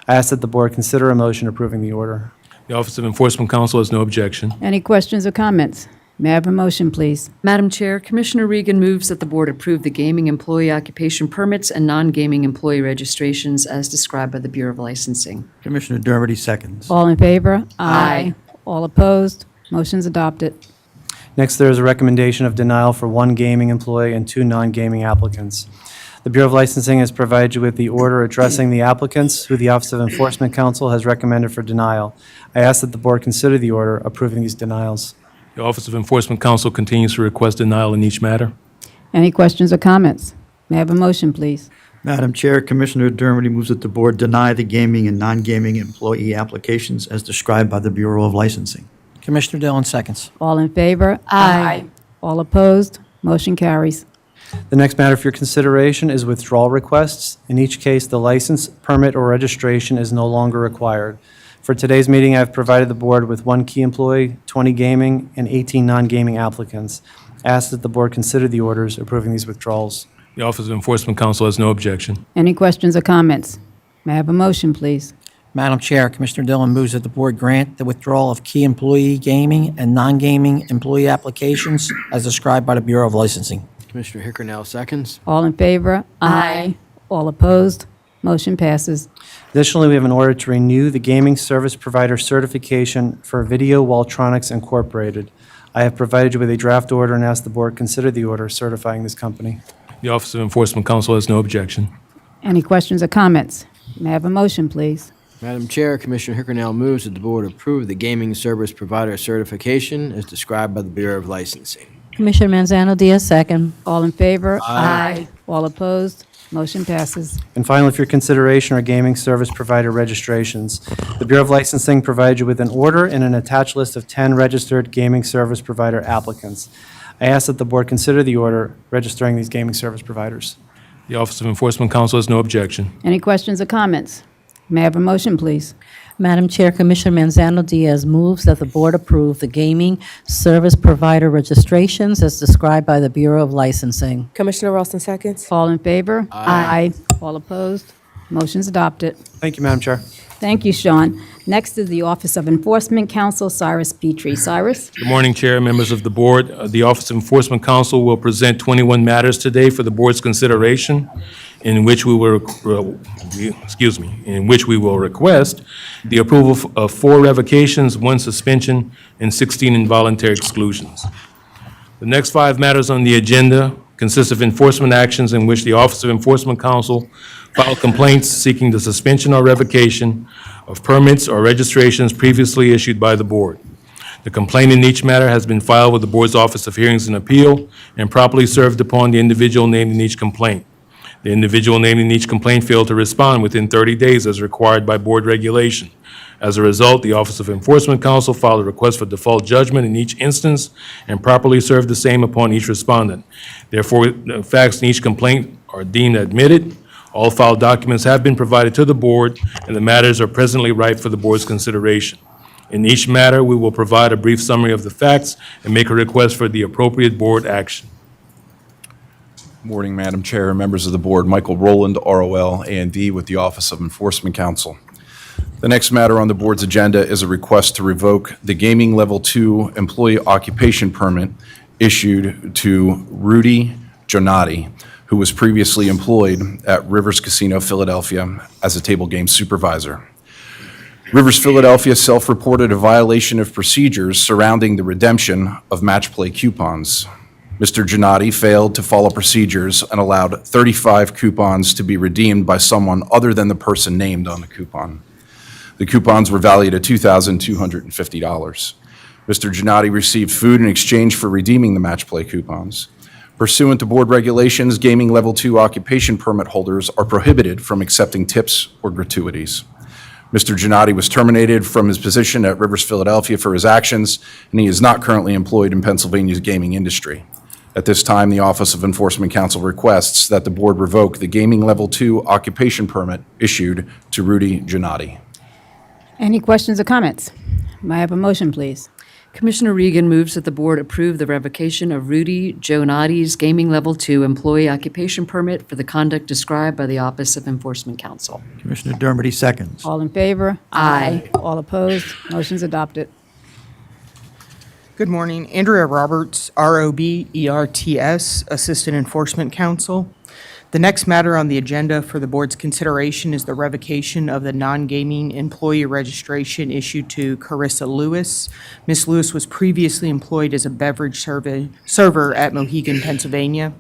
I ask that the Board consider a motion approving the order. The Office of Enforcement Counsel has no objection. Any questions or comments? May I have a motion, please? Madam Chair, Commissioner Regan moves that the board approve the gaming employee occupation permits and non-gaming employee registrations as described by the Bureau of Licensing. Commissioner Dermody seconds. All in favor? Aye. All opposed? Motion's adopted. Next, there is a recommendation of denial for one gaming employee and two non-gaming applicants. The Bureau of Licensing has provided you with the order addressing the applicants who the Office of Enforcement Counsel has recommended for denial. I ask that the Board consider the order approving these denials. The Office of Enforcement Counsel continues to request denial in each matter. Any questions or comments? May I have a motion, please? Madam Chair, Commissioner Dermody moves that the board deny the gaming and non-gaming employee applications as described by the Bureau of Licensing. Commissioner Dillon seconds. All in favor? Aye. All opposed? Motion carries. The next matter for your consideration is withdrawal requests. In each case, the license, permit, or registration is no longer required. For today's meeting, I have provided the Board with one key employee, 20 gaming, and 18 non-gaming applicants. I ask that the Board consider the orders approving these withdrawals. The Office of Enforcement Counsel has no objection. Any questions or comments? May I have a motion, please? Madam Chair, Commissioner Dillon moves that the board grant the withdrawal of key employee gaming and non-gaming employee applications as described by the Bureau of Licensing. Commissioner Hickernell seconds. All in favor? Aye. All opposed? Motion passes. Additionally, we have an order to renew the gaming service provider certification for Video Waltronics Incorporated. I have provided you with a draft order and ask the Board consider the order certifying this company. The Office of Enforcement Counsel has no objection. Any questions or comments? May I have a motion, please? Madam Chair, Commissioner Hickernell moves that the board approve the gaming service provider certification as described by the Bureau of Licensing. Commissioner Manzano Diaz, second. All in favor? Aye. All opposed? Motion passes. And finally, for your consideration are gaming service provider registrations. The Bureau of Licensing provided you with an order and an attached list of 10 registered gaming service provider applicants. I ask that the Board consider the order registering these gaming service providers. The Office of Enforcement Counsel has no objection. Any questions or comments? May I have a motion, please? Madam Chair, Commissioner Manzano Diaz moves that the board approve the gaming service provider registrations as described by the Bureau of Licensing. Commissioner Ralston seconds. All in favor? Aye. All opposed? Motion's adopted. Thank you, Madam Chair. Thank you, Sean. Next is the Office of Enforcement Counsel, Cyrus Petrie. Cyrus? Good morning, Chair, members of the Board. The Office of Enforcement Counsel will present 21 matters today for the Board's consideration, in which we will, request the approval of 4 revocations, 1 suspension, and 16 involuntary exclusions. The next 5 matters on the agenda consist of enforcement actions in which the Office of Enforcement Counsel filed complaints seeking the suspension or revocation of permits or registrations previously issued by the Board. The complaint in each matter has been filed with the Board's Office of Hearings and Appeal and properly served upon the individual named in each complaint. The individual named in each complaint failed to respond within 30 days as required by Board regulation. As a result, the Office of Enforcement Counsel filed a request for default judgment in each instance and properly served the same upon each respondent. Therefore, the facts in each complaint are deemed admitted. All filed documents have been provided to the Board, and the matters are presently ripe for the Board's consideration. In each matter, we will provide a brief summary of the facts and make a request for the appropriate Board action. Morning, Madam Chair and members of the Board. Michael Rowland, ROL A&D with the Office of Enforcement Counsel. The next matter on the Board's agenda is a request to revoke the Gaming Level 2 Employee Occupation Permit issued to Rudy Gionati, who was previously employed at Rivers Casino Philadelphia as a table game supervisor. Rivers Philadelphia self-reported a violation of procedures surrounding the redemption of match play coupons. Mr. Gionati failed to follow procedures and allowed 35 coupons to be redeemed by someone other than the person named on the coupon. The coupons were valued at $2,250. Mr. Gionati received food in exchange for redeeming the match play coupons. Pursuant to Board regulations, Gaming Level 2 occupation permit holders are prohibited from accepting tips or gratuities. Mr. Gionati was terminated from his position at Rivers Philadelphia for his actions, and he is not currently employed in Pennsylvania's gaming industry. At this time, the Office of Enforcement Counsel requests that the Board revoke the Gaming Level 2 occupation permit issued to Rudy Gionati. Any questions or comments? May I have a motion, please? Commissioner Regan moves that the board approve the revocation of Rudy Gionatti's Gaming Level 2 employee occupation permit for the conduct described by the Office of Enforcement Counsel. Commissioner Dermody seconds. All in favor? Aye. All opposed? Motion's adopted. Good morning. Andrea Roberts, ROBERTS, Assistant Enforcement Counsel. The next matter on the agenda for the board's consideration is the revocation of the non-gaming employee registration issued to Carissa Lewis. Ms. Lewis was previously employed as a beverage server at Mohegan, Pennsylvania.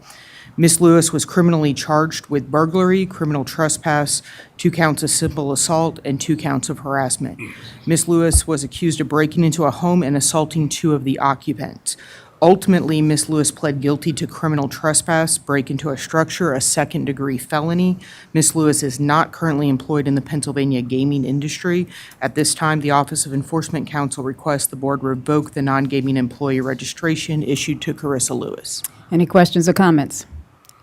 Ms. Lewis was criminally charged with burglary, criminal trespass, 2 counts of simple assault, and 2 counts of harassment. Ms. Lewis was accused of breaking into a home and assaulting 2 of the occupants. Ultimately, Ms. Lewis pled guilty to criminal trespass, break into a structure, a second-degree felony. Ms. Lewis is not currently employed in the Pennsylvania gaming industry. At this time, the Office of Enforcement Counsel requests the board revoke the non-gaming employee registration issued to Carissa Lewis. Any questions or comments?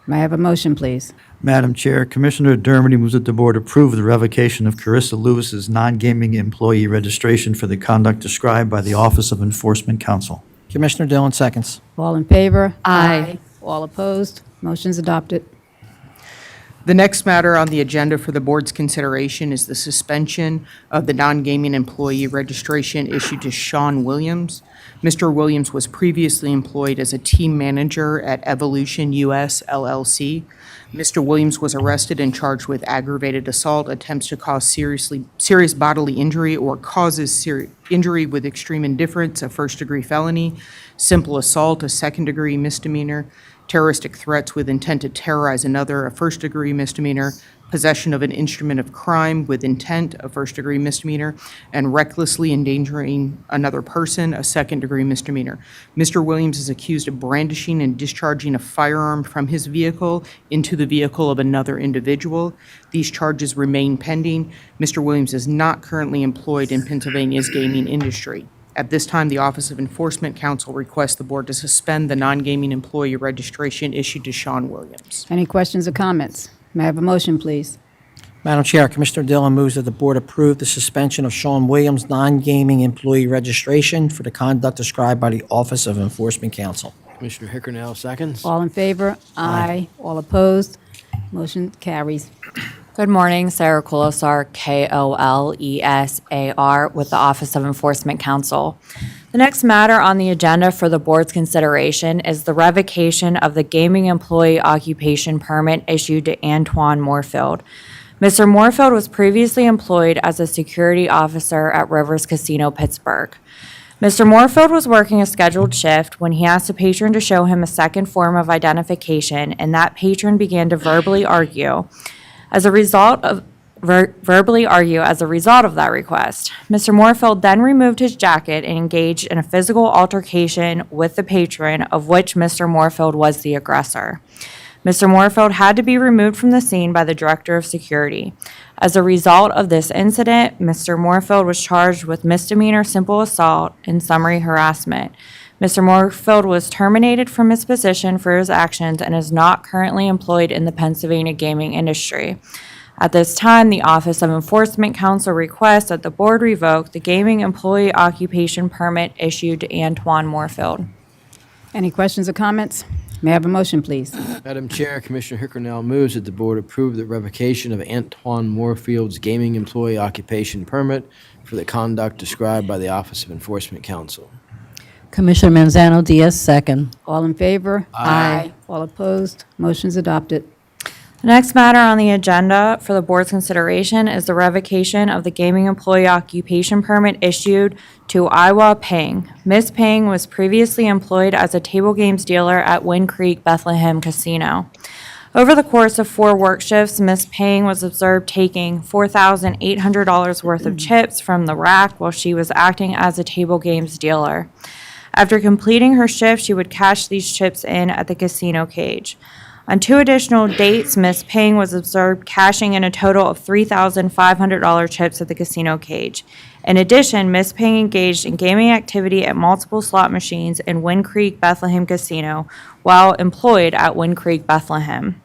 May I have a motion, please? Madam Chair, Commissioner Dermody moves that the board approve the revocation of Carissa Lewis's non-gaming employee registration for the conduct described by the Office of Enforcement Counsel. Commissioner Dillon seconds. All in favor? Aye. All opposed? Motion's adopted. The next matter on the agenda for the board's consideration is the suspension of the non-gaming employee registration issued to Sean Williams. Mr. Williams was previously employed as a team manager at Evolution US LLC. Mr. Williams was arrested and charged with aggravated assault, attempts to cause serious bodily injury or causes injury with extreme indifference, a first-degree felony, simple assault, a second-degree misdemeanor, terroristic threats with intent to terrorize another, a first-degree misdemeanor, possession of an instrument of crime with intent, a first-degree misdemeanor, and recklessly endangering another person, a second-degree misdemeanor. Mr. Williams is accused of brandishing and discharging a firearm from his vehicle into the vehicle of another individual. These charges remain pending. Mr. Williams is not currently employed in Pennsylvania's gaming industry. At this time, the Office of Enforcement Counsel requests the board to suspend the non-gaming employee registration issued to Sean Williams. Any questions or comments? May I have a motion, please? Madam Chair, Commissioner Dillon moves that the board approve the suspension of Sean Williams' non-gaming employee registration for the conduct described by the Office of Enforcement Counsel. Commissioner Hickernell seconds. All in favor? Aye. All opposed? Motion carries. Good morning, Sarah Kolesar, Kolesar, with the Office of Enforcement Counsel. The next matter on the agenda for the board's consideration is the revocation of the gaming employee occupation permit issued to Antoine Moorfield. Mr. Moorfield was previously employed as a security officer at Rivers Casino, Pittsburgh. Mr. Moorfield was working a scheduled shift when he asked a patron to show him a second form of identification, and that patron began to verbally argue as a result of that request. Mr. Moorfield then removed his jacket and engaged in a physical altercation with the patron, of which Mr. Moorfield was the aggressor. Mr. Moorfield had to be removed from the scene by the Director of Security. As a result of this incident, Mr. Moorfield was charged with misdemeanor simple assault and summary harassment. Mr. Moorfield was terminated from his position for his actions and is not currently employed in the Pennsylvania gaming industry. At this time, the Office of Enforcement Counsel requests that the board revoke the gaming employee occupation permit issued to Antoine Moorfield. Any questions or comments? May I have a motion, please? Madam Chair, Commissioner Hickernell moves that the board approve the revocation of Antoine Moorfield's gaming employee occupation permit for the conduct described by the Office of Enforcement Counsel. Commissioner Manzano Diaz, second. All in favor? Aye. All opposed? Motion's adopted. The next matter on the agenda for the board's consideration is the revocation of the gaming employee occupation permit issued to Iwa Pang. Ms. Pang was previously employed as a table games dealer at Wind Creek Bethlehem Casino. Over the course of 4 work shifts, Ms. Pang was observed taking $4,800 worth of chips from the rack while she was acting as a table games dealer. After completing her shift, she would cash these chips in at the casino cage. On 2 additional dates, Ms. Pang was observed cashing in a total of $3,500 chips at the casino cage. In addition, Ms. Pang engaged in gaming activity at multiple slot machines in Wind Creek Bethlehem Casino while employed at Wind Creek Bethlehem.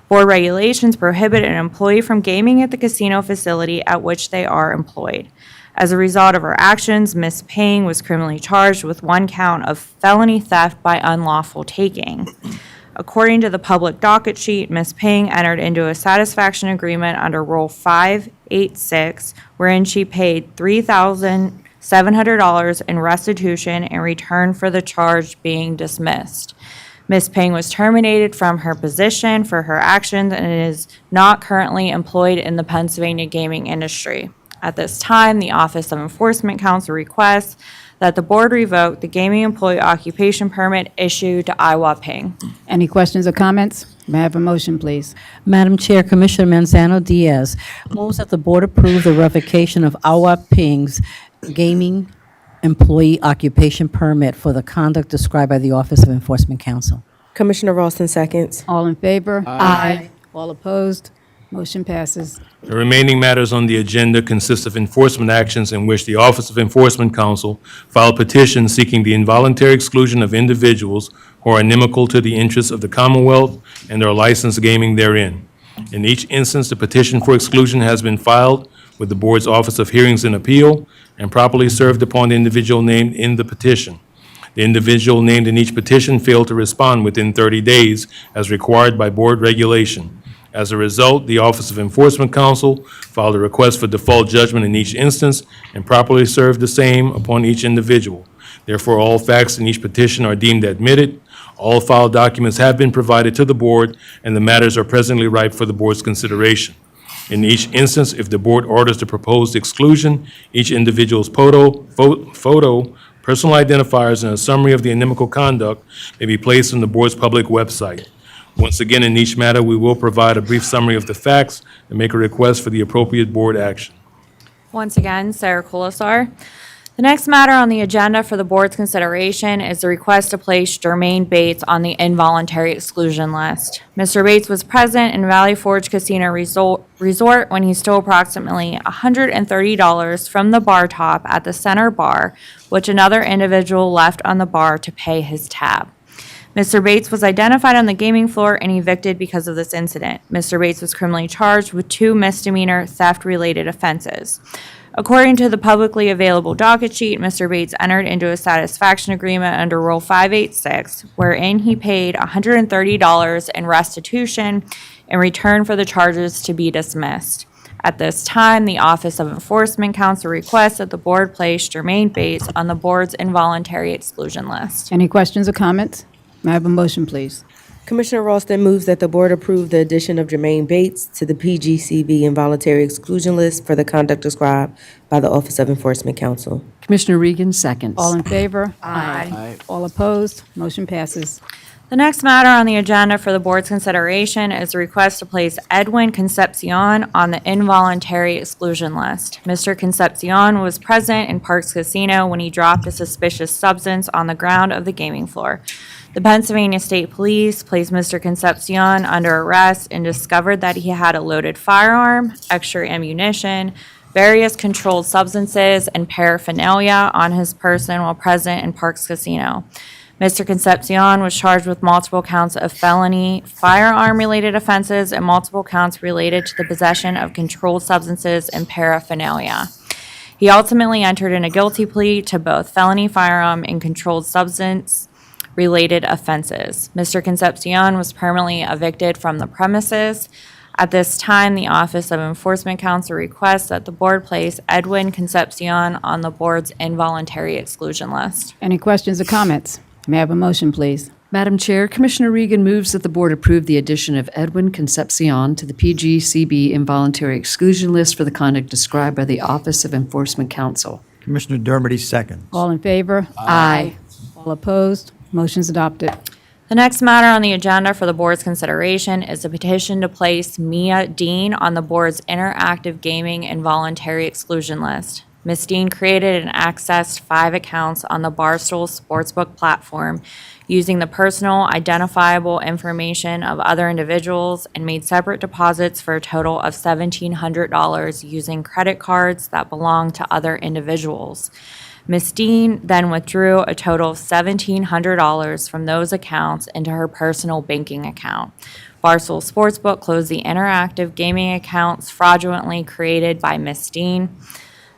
Board regulations prohibit an employee from gaming at the casino facility at which they are employed. As a result of her actions, Ms. Payne was criminally charged with 1 count of felony theft by unlawful taking. According to the public docket sheet, Ms. Payne entered into a satisfaction agreement under Rule 586, wherein she paid $3,700 in restitution in return for the charge being dismissed. Ms. Payne was terminated from her position for her actions and is not currently employed in the Pennsylvania gaming industry. At this time, the Office of Enforcement Counsel requests that the board revoke the gaming employee occupation permit issued to Iowa Ping. Any questions or comments? May I have a motion, please? Madam Chair, Commissioner Manzano Diaz moves that the board approve the revocation of Awa Ping's gaming employee occupation permit for the conduct described by the Office of Enforcement Counsel. Commissioner Ralston seconds. All in favor? Aye. All opposed? Motion passes. The remaining matters on the agenda consist of enforcement actions in which the Office of Enforcement Counsel filed petitions seeking the involuntary exclusion of individuals who are inimical to the interests of the Commonwealth and are licensed gaming therein. In each instance, the petition for exclusion has been filed with the Board's Office of Hearings and Appeal and properly served upon the individual named in the petition. The individual named in each petition failed to respond within 30 days as required by Board regulation. As a result, the Office of Enforcement Counsel filed a request for default judgment in each instance and properly served the same upon each individual. Therefore, all facts in each petition are deemed admitted. All filed documents have been provided to the Board, and the matters are presently ripe for the Board's consideration. In each instance, if the Board orders the proposed exclusion, each individual's photo, personal identifiers, and a summary of the inimical conduct may be placed on the Board's public website. Once again, in each matter, we will provide a brief summary of the facts and make a request for the appropriate board action. Once again, Sarah Kulasar. The next matter on the agenda for the board's consideration is the request to place Jermaine Bates on the involuntary exclusion list. Mr. Bates was present in Valley Forge Casino Resort when he stole approximately $130 from the bar top at the center bar, which another individual left on the bar to pay his tab. Mr. Bates was identified on the gaming floor and evicted because of this incident. Mr. Bates was criminally charged with 2 misdemeanor theft-related offenses. According to the publicly available docket sheet, Mr. Bates entered into a satisfaction agreement under Rule 586, wherein he paid $130 in restitution in return for the charges to be dismissed. At this time, the Office of Enforcement Counsel requests that the board place Jermaine Bates on the board's involuntary exclusion list. Any questions or comments? May I have a motion, please? Commissioner Ralston moves that the board approve the addition of Jermaine Bates to the PGCB involuntary exclusion list for the conduct described by the Office of Enforcement Counsel. Commissioner Regan seconds. All in favor? Aye. All opposed? Motion passes. The next matter on the agenda for the board's consideration is a request to place Edwin Concepcion on the involuntary exclusion list. Mr. Concepcion was present in Parks Casino when he dropped a suspicious substance on the ground of the gaming floor. The Pennsylvania State Police placed Mr. Concepcion under arrest and discovered that he had a loaded firearm, extra ammunition, various controlled substances, and paraphernalia on his person while present in Parks Casino. Mr. Concepcion was charged with multiple counts of felony firearm-related offenses and multiple counts related to the possession of controlled substances and paraphernalia. He ultimately entered in a guilty plea to both felony firearm and controlled substance-related offenses. Mr. Concepcion was permanently evicted from the premises. At this time, the Office of Enforcement Counsel requests that the board place Edwin Concepcion on the board's involuntary exclusion list. Any questions or comments? May I have a motion, please? Madam Chair, Commissioner Regan moves that the board approve the addition of Edwin Concepcion to the PGCB involuntary exclusion list for the conduct described by the Office of Enforcement Counsel. Commissioner Dermody seconds. All in favor? Aye. All opposed? Motion's adopted. The next matter on the agenda for the board's consideration is a petition to place Mia Dean on the board's interactive gaming involuntary exclusion list. Ms. Dean created and accessed 5 accounts on the Barstool Sportsbook platform using the personal identifiable information of other individuals and made separate deposits for a total of $1,700 using credit cards that belonged to other individuals. Ms. Dean then withdrew a total of $1,700 from those accounts into her personal banking account. Barstool Sportsbook closed the interactive gaming accounts fraudulently created by Ms. Dean.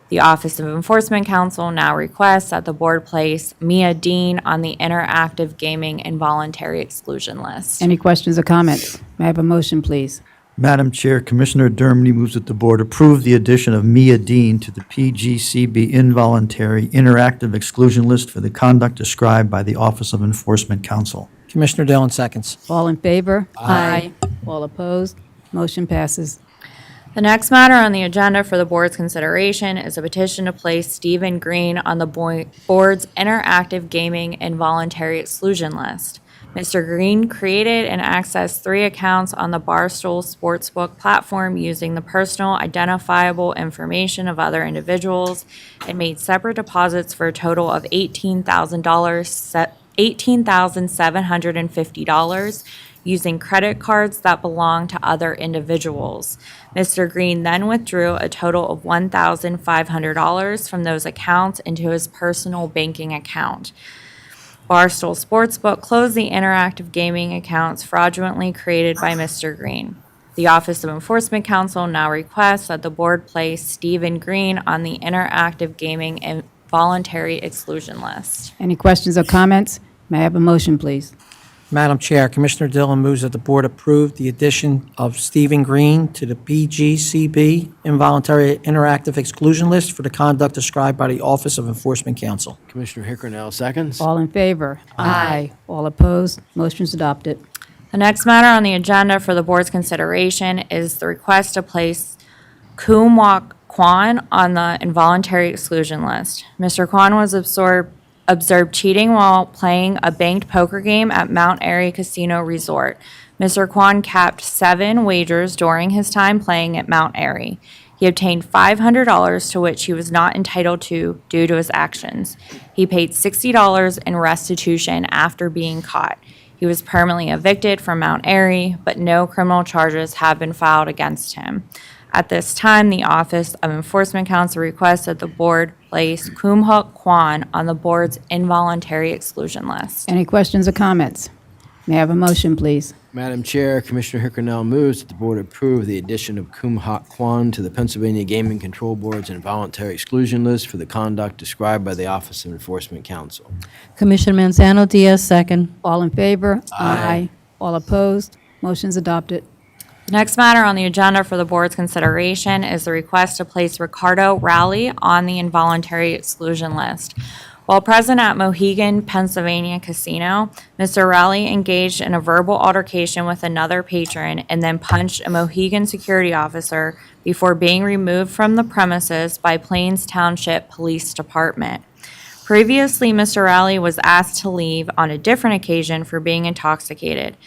The Office of Enforcement Counsel now requests that the board place Mia Dean on the interactive gaming involuntary exclusion list. Any questions or comments? May I have a motion, please? Madam Chair, Commissioner Dermody moves that the board approve the addition of Mia Dean to the PGCB involuntary interactive exclusion list for the conduct described by the Office of Enforcement Counsel. Commissioner Dillon seconds. All in favor? Aye. All opposed? Motion passes. The next matter on the agenda for the board's consideration is a petition to place Stephen Green on the board's interactive gaming involuntary exclusion list. Mr. Green created and accessed 3 accounts on the Barstool Sportsbook platform using the personal identifiable information of other individuals and made separate deposits for a total of $18,750 using credit cards that belong to other individuals. Mr. Green then withdrew a total of $1,500 from those accounts into his personal banking account. Barstool Sportsbook closed the interactive gaming accounts fraudulently created by Mr. Green. The Office of Enforcement Counsel now requests that the board place Stephen Green on the interactive gaming involuntary exclusion list. Any questions or comments? May I have a motion, please? Madam Chair, Commissioner Dillon moves that the board approve the addition of Stephen Green to the PGCB involuntary interactive exclusion list for the conduct described by the Office of Enforcement Counsel. Commissioner Hickernell seconds. All in favor? Aye. All opposed? Motion is adopted. The next matter on the agenda for the board's consideration is the request to place Koom Wak Kwan on the involuntary exclusion list. Mr. Kwan was observed cheating while playing a banked poker game at Mount Airy Casino Resort. Mr. Kwan capped 7 wagers during his time playing at Mount Airy. He obtained $500 to which he was not entitled to due to his actions. He paid $60 in restitution after being caught. He was permanently evicted from Mount Airy, but no criminal charges have been filed against him. At this time, the Office of Enforcement Counsel requests that the board place Koom Hook Kwan on the board's involuntary exclusion list. Any questions or comments? May I have a motion, please? Madam Chair, Commissioner Hickernell moves that the board approve the addition of Koom Hak Kwan to the Pennsylvania Gaming Control Board's involuntary exclusion list for the conduct described by the Office of Enforcement Counsel. Commissioner Manzano Diaz, second. All in favor? Aye. All opposed? Motion's adopted. The next matter on the agenda for the board's consideration is the request to place Ricardo Rowley on the involuntary exclusion list. While present at Mohegan, Pennsylvania Casino, Mr. Rowley engaged in a verbal altercation with another patron and then punched a Mohegan security officer before being removed from the premises by Plains Township Police Department. Previously, Mr. Rowley was asked to leave on a different occasion for being intoxicated.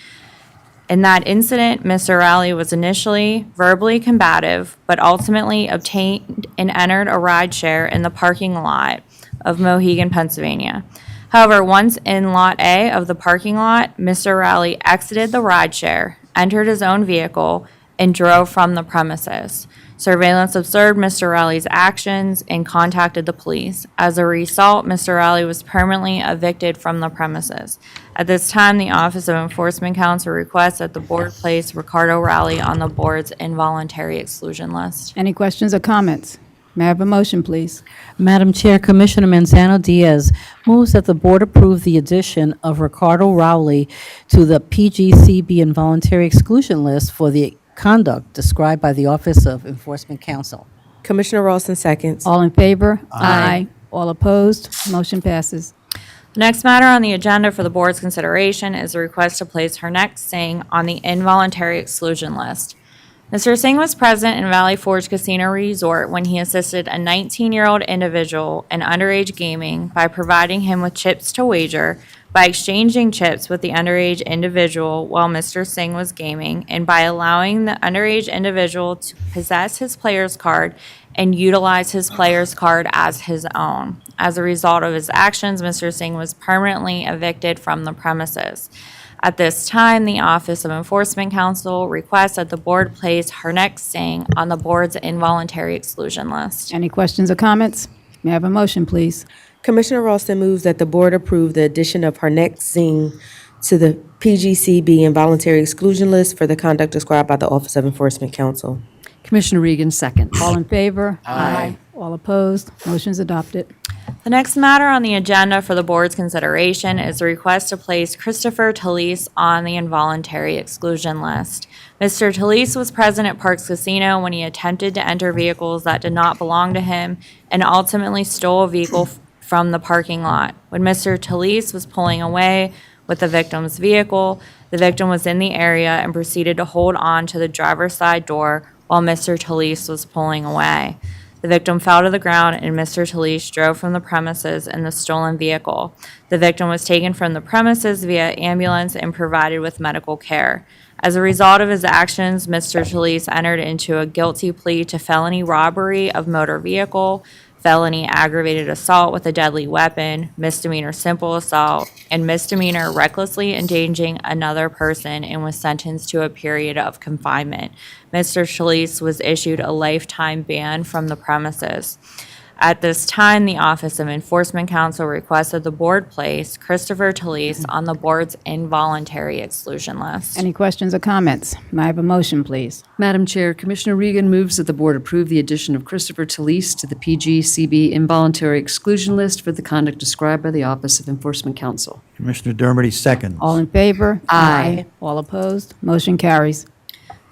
In that incident, Mr. Rowley was initially verbally combative, but ultimately obtained and entered a rideshare in the parking lot of Mohegan, Pennsylvania. However, once in Lot A of the parking lot, Mr. Rowley exited the rideshare, entered his own vehicle, and drove from the premises. Surveillance observed Mr. Rowley's actions and contacted the police. As a result, Mr. Rowley was permanently evicted from the premises. At this time, the Office of Enforcement Counsel requests that the board place Ricardo Rowley on the board's involuntary exclusion list. Any questions or comments? May I have a motion, please? Madam Chair, Commissioner Manzano Diaz moves that the board approve the addition of Ricardo Rowley to the PGCB involuntary exclusion list for the conduct described by the Office of Enforcement Counsel. Commissioner Ralston seconds. All in favor? Aye. All opposed? Motion passes. The next matter on the agenda for the board's consideration is a request to place Harneck Singh on the involuntary exclusion list. Mr. Singh was present in Valley Forge Casino Resort when he assisted a 19-year-old individual in underage gaming by providing him with chips to wager, by exchanging chips with the underage individual while Mr. Singh was gaming, and by allowing the underage individual to possess his player's card and utilize his player's card as his own. As a result of his actions, Mr. Singh was permanently evicted from the premises. At this time, the Office of Enforcement Counsel requests that the board place Harneck Singh on the board's involuntary exclusion list. Any questions or comments? May I have a motion, please? Commissioner Ralston moves that the board approve the addition of Harneck Singh to the PGCB involuntary exclusion list for the conduct described by the Office of Enforcement Counsel. Commissioner Regan, second. All in favor? Aye. All All opposed? Motion's adopted. The next matter on the agenda for the board's consideration is the request to place Christopher Talese on the involuntary exclusion list. Mr. Talese was present at Parks Casino when he attempted to enter vehicles that did not belong to him and ultimately stole a vehicle from the parking lot. When Mr. Talese was pulling away with the victim's vehicle, the victim was in the area and proceeded to hold on to the driver's side door while Mr. Talese was pulling away. The victim fell to the ground and Mr. Talese drove from the premises in the stolen vehicle. The victim was taken from the premises via ambulance and provided with medical care. As a result of his actions, Mr. Talese entered into a guilty plea to felony robbery of motor vehicle, felony aggravated assault with a deadly weapon, misdemeanor simple assault, and misdemeanor recklessly endangering another person, and was sentenced to a period of confinement. Mr. Talese was issued a lifetime ban from the premises. At this time, the Office of Enforcement Counsel requested the board place Christopher Talese on the board's involuntary exclusion list. Any questions or comments? May I have a motion, please? Madam Chair, Commissioner Regan moves that the board approve the addition of Christopher Talese to the PGCB involuntary exclusion list for the conduct described by the Office of Enforcement Counsel. Commissioner Dermody seconds. All in favor? Aye. All opposed? Motion carries.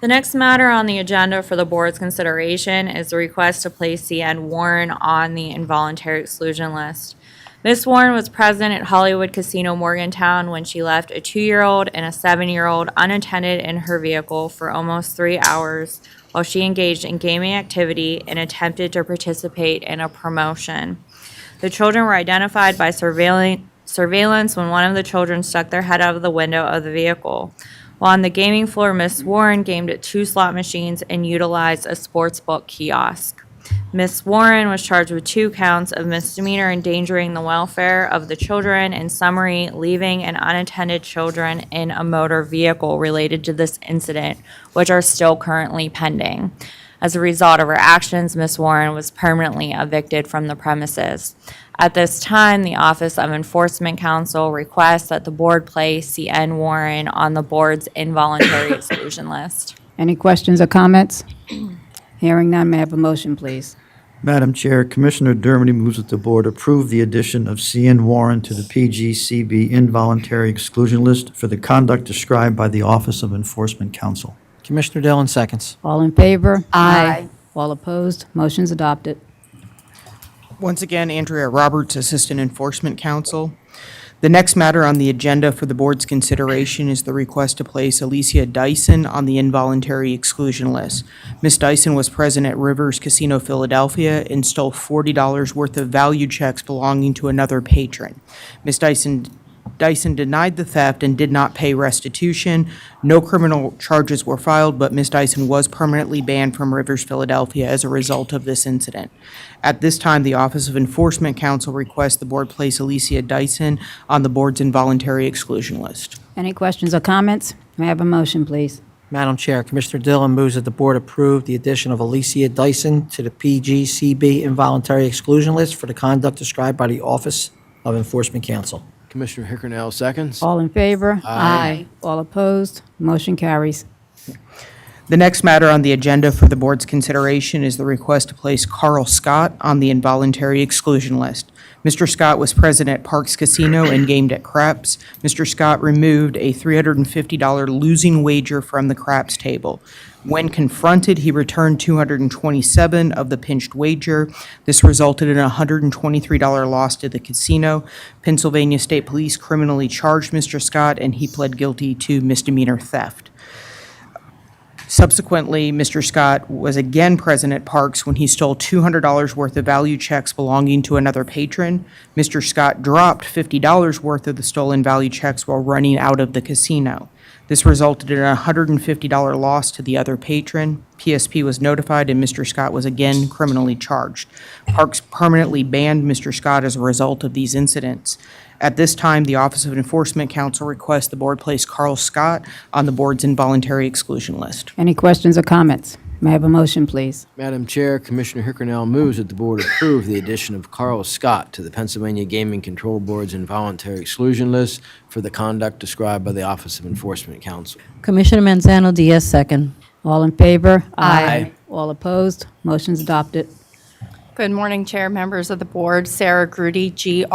The next matter on the agenda for the board's consideration is the request to place C.N. Warren on the involuntary exclusion list. Ms. Warren was present at Hollywood Casino Morgantown when she left a 2-year-old and a 7-year-old unattended in her vehicle for almost 3 hours while she engaged in gaming activity and attempted to participate in a promotion. The children were identified by surveillance when one of the children stuck their head out of the window of the vehicle. While on the gaming floor, Ms. Warren gamed at 2 slot machines and utilized a sportsbook kiosk. Ms. Warren was charged with 2 counts of misdemeanor endangering the welfare of the children and summary leaving an unattended children in a motor vehicle related to this incident, which are still currently pending. As a result of her actions, Ms. Warren was permanently evicted from the premises. At this time, the Office of Enforcement Counsel requests that the board place C.N. Warren on the board's involuntary exclusion list. Any questions or comments? Hearing none, may I have a motion, please? Madam Chair, Commissioner Dermody moves that the board approve the addition of C.N. Warren to the PGCB involuntary exclusion list for the conduct described by the Office of Enforcement Counsel. Commissioner Dillon seconds. All in favor? Aye. All opposed? Motion's adopted. Once again, Andrea Roberts, Assistant Enforcement Counsel. The next matter on the agenda for the board's consideration is the request to place Alicia Dyson on the involuntary exclusion list. Ms. Dyson was present at Rivers Casino Philadelphia and stole $40 worth of value checks belonging to another patron. Ms. Dyson denied the theft and did not pay restitution. No criminal charges were filed, but Ms. Dyson was permanently banned from Rivers Philadelphia as a result of this incident. At this time, the Office of Enforcement Counsel requests the board place Alicia Dyson on the board's involuntary exclusion list. Any questions or comments? May I have a motion, please? Madam Chair, Commissioner Dillon moves that the board approve the addition of Alicia Dyson to the PGCB involuntary exclusion list for the conduct described by the Office of Enforcement Counsel. Commissioner Hickernell seconds. All in favor? Aye. All opposed? Motion carries. The next matter on the agenda for the board's consideration is the request to place Carl Scott on the involuntary exclusion list. Mr. Scott was present at Parks Casino and gamed at craps. Mr. Scott removed a $350 losing wager from the craps table. When confronted, he returned $227 of the pinched wager. This resulted in a $123 loss to the casino. Pennsylvania State Police criminally charged Mr. Scott, and he pled guilty to misdemeanor theft. Subsequently, Mr. Scott was again present at Parks when he stole $200 worth of value checks belonging to another patron. Mr. Scott dropped $50 worth of the stolen value checks while running out of the casino. This resulted in a $150 loss to the other patron. PSP was notified and Mr. Scott was again criminally charged. Parks permanently banned Mr. Scott as a result of these incidents. At this time, the Office of Enforcement Counsel requests the board place Carl Scott on the board's involuntary exclusion list. Any questions or comments? May I have a motion, please? Madam Chair, Commissioner Hickernell moves that the board approve the addition of Carl Scott to the Pennsylvania Gaming Control Board's involuntary exclusion list for the conduct described by the Office of Enforcement Counsel. Commissioner Manzano Diaz, second. All in favor? Aye. All opposed? Motion's adopted. Good morning, Chair, members of the board. Sarah Grudy, Groody,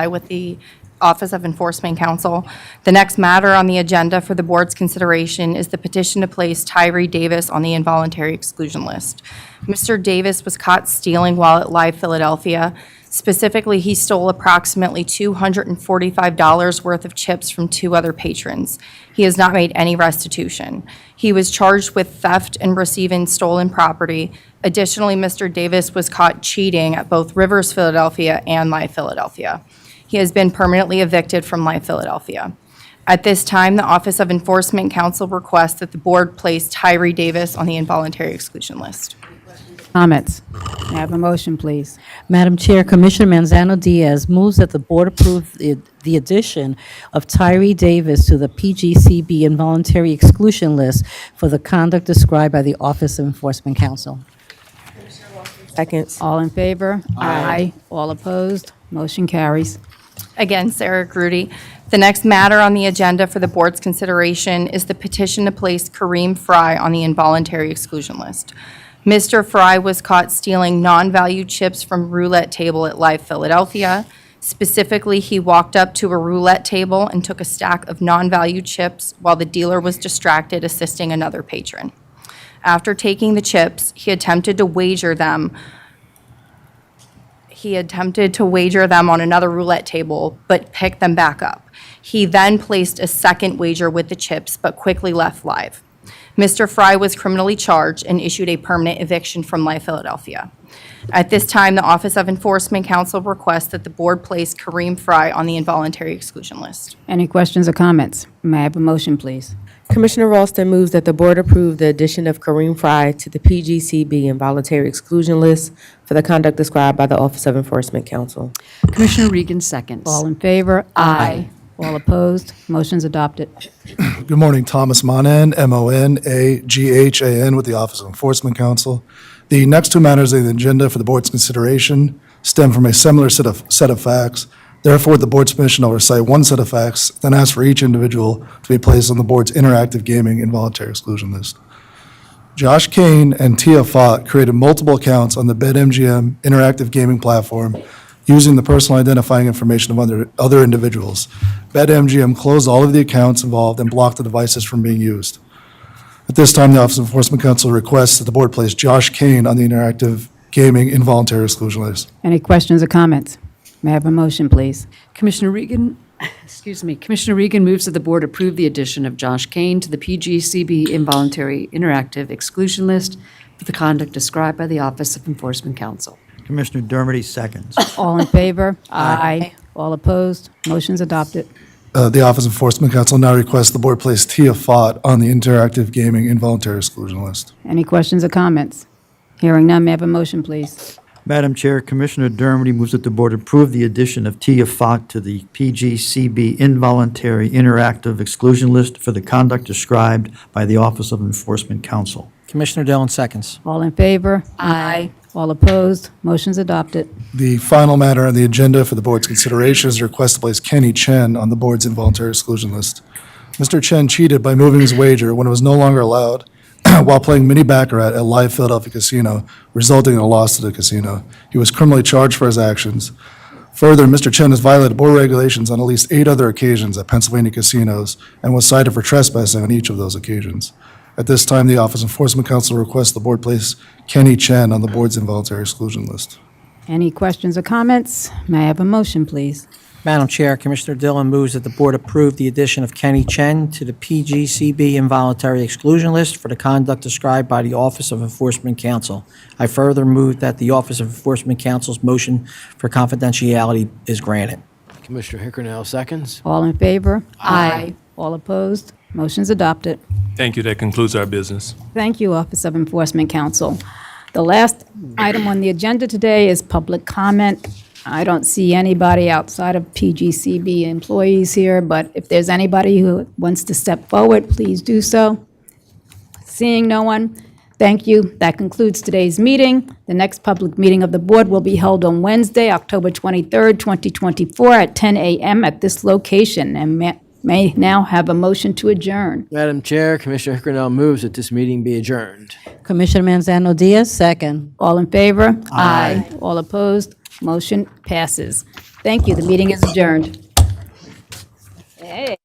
with the Office of Enforcement Counsel. The next matter on the agenda for the board's consideration is the petition to place Tyree Davis on the involuntary exclusion list. Mr. Davis was caught stealing while at Live Philadelphia. Specifically, he stole approximately $245 worth of chips from 2 other patrons. He has not made any restitution. He was charged with theft and receiving stolen property. Additionally, Mr. Davis was caught cheating at both Rivers Philadelphia and Live Philadelphia. He has been permanently evicted from Live Philadelphia. At this time, the Office of Enforcement Counsel requests that the board place Tyree Davis on the involuntary exclusion list. Comments? May I have a motion, please? Madam Chair, Commissioner Manzano Diaz moves that the board approve the addition of Tyree Davis to the PGCB involuntary exclusion list for the conduct described by the Office of Enforcement Counsel. Seconds. All in favor? Aye. All opposed? Motion carries. Again, Sarah Grudy. The next matter on the agenda for the board's consideration is the petition to place Kareem Fry on the involuntary exclusion list. Mr. Fry was caught stealing non-value chips from roulette table at Live Philadelphia. Specifically, he walked up to a roulette table and took a stack of non-value chips while the dealer was distracted assisting another patron. After taking the chips, he attempted to wager them on another roulette table, but picked them back up. He then placed a second wager with the chips, but quickly left Live. Mr. Fry was criminally charged and issued a permanent eviction from Live Philadelphia. At this time, the Office of Enforcement Counsel requests that the board place Kareem Fry on the involuntary exclusion list. Any questions or comments? May I have a motion, please? Commissioner Ralston moves that the board approve the addition of Kareem Fry to the PGCB involuntary exclusion list for the conduct described by the Office of Enforcement Counsel. Commissioner Regan seconds. All in favor? Aye. All opposed? Motion's adopted. Good morning, Thomas Monahan, Monaghan, with the Office of Enforcement Counsel. The next 2 matters on the agenda for the board's consideration stem from a similar set of facts. Therefore, with the board's permission, I'll recite one set of facts, then ask for each individual to be placed on the board's interactive gaming involuntary exclusion list. Josh Kane and Tia Fott created multiple accounts on the BetMGM interactive gaming platform using the personal identifying information of other individuals. BetMGM closed all of the accounts involved and blocked the devices from being used. At this time, the Office of Enforcement Counsel requests that the board place Josh Kane on the interactive gaming involuntary exclusion list. Any questions or comments? May I have a motion, please? Commissioner Regan moves that the board approve the addition of Josh Kane to the PGCB involuntary interactive exclusion list for the conduct described by the Office of Enforcement Counsel. Commissioner Dermody seconds. All in favor? Aye. All opposed? Motion's adopted. The Office of Enforcement Counsel now requests the board place Tia Fott on the interactive gaming involuntary exclusion list. Any questions or comments? Hearing none, may I have a motion, please? Madam Chair, Commissioner Dermody moves that the board approve the addition of Tia Fott to the PGCB involuntary interactive exclusion list for the conduct described by the Office of Enforcement Counsel. Commissioner Dillon seconds. All in favor? Aye. All opposed? Motion's adopted. The final matter on the agenda for the board's consideration is a request to place Kenny Chen on the board's involuntary exclusion list. Mr. Chen cheated by moving his wager when it was no longer allowed while playing mini baccarat at Live Philadelphia Casino, resulting in a loss to the casino. He was criminally charged for his actions. Further, Mr. Chen has violated board regulations on at least 8 other occasions at Pennsylvania casinos and was cited for trespassing on each of those occasions. At this time, the Office of Enforcement Counsel requests the board place Kenny Chen on the board's involuntary exclusion list. Any questions or comments? May I have a motion, please? Madam Chair, Commissioner Dillon moves that the board approve the addition of Kenny Chen to the PGCB involuntary exclusion list for the conduct described by the Office of Enforcement Counsel. I further move that the Office of Enforcement Counsel's motion for confidentiality is granted. Commissioner Hickernell seconds. All in favor? Aye. All opposed? Motion's adopted. Thank you. That concludes our business. Thank you, Office of Enforcement Counsel. The last item on the agenda today is public comment. I don't see anybody outside of PGCB employees here, but if there's anybody who wants to step forward, please do so. Seeing no one, thank you. That concludes today's meeting. The next public meeting of the board will be held on Wednesday, October 23rd, 2024 at 10 a.m. at this location. And May now have a motion to adjourn. Madam Chair, Commissioner Hickernell moves that this meeting be adjourned. Commissioner Manzano Diaz, second. All in favor? Aye. All opposed? Motion passes. Thank you. The meeting is adjourned. Hey.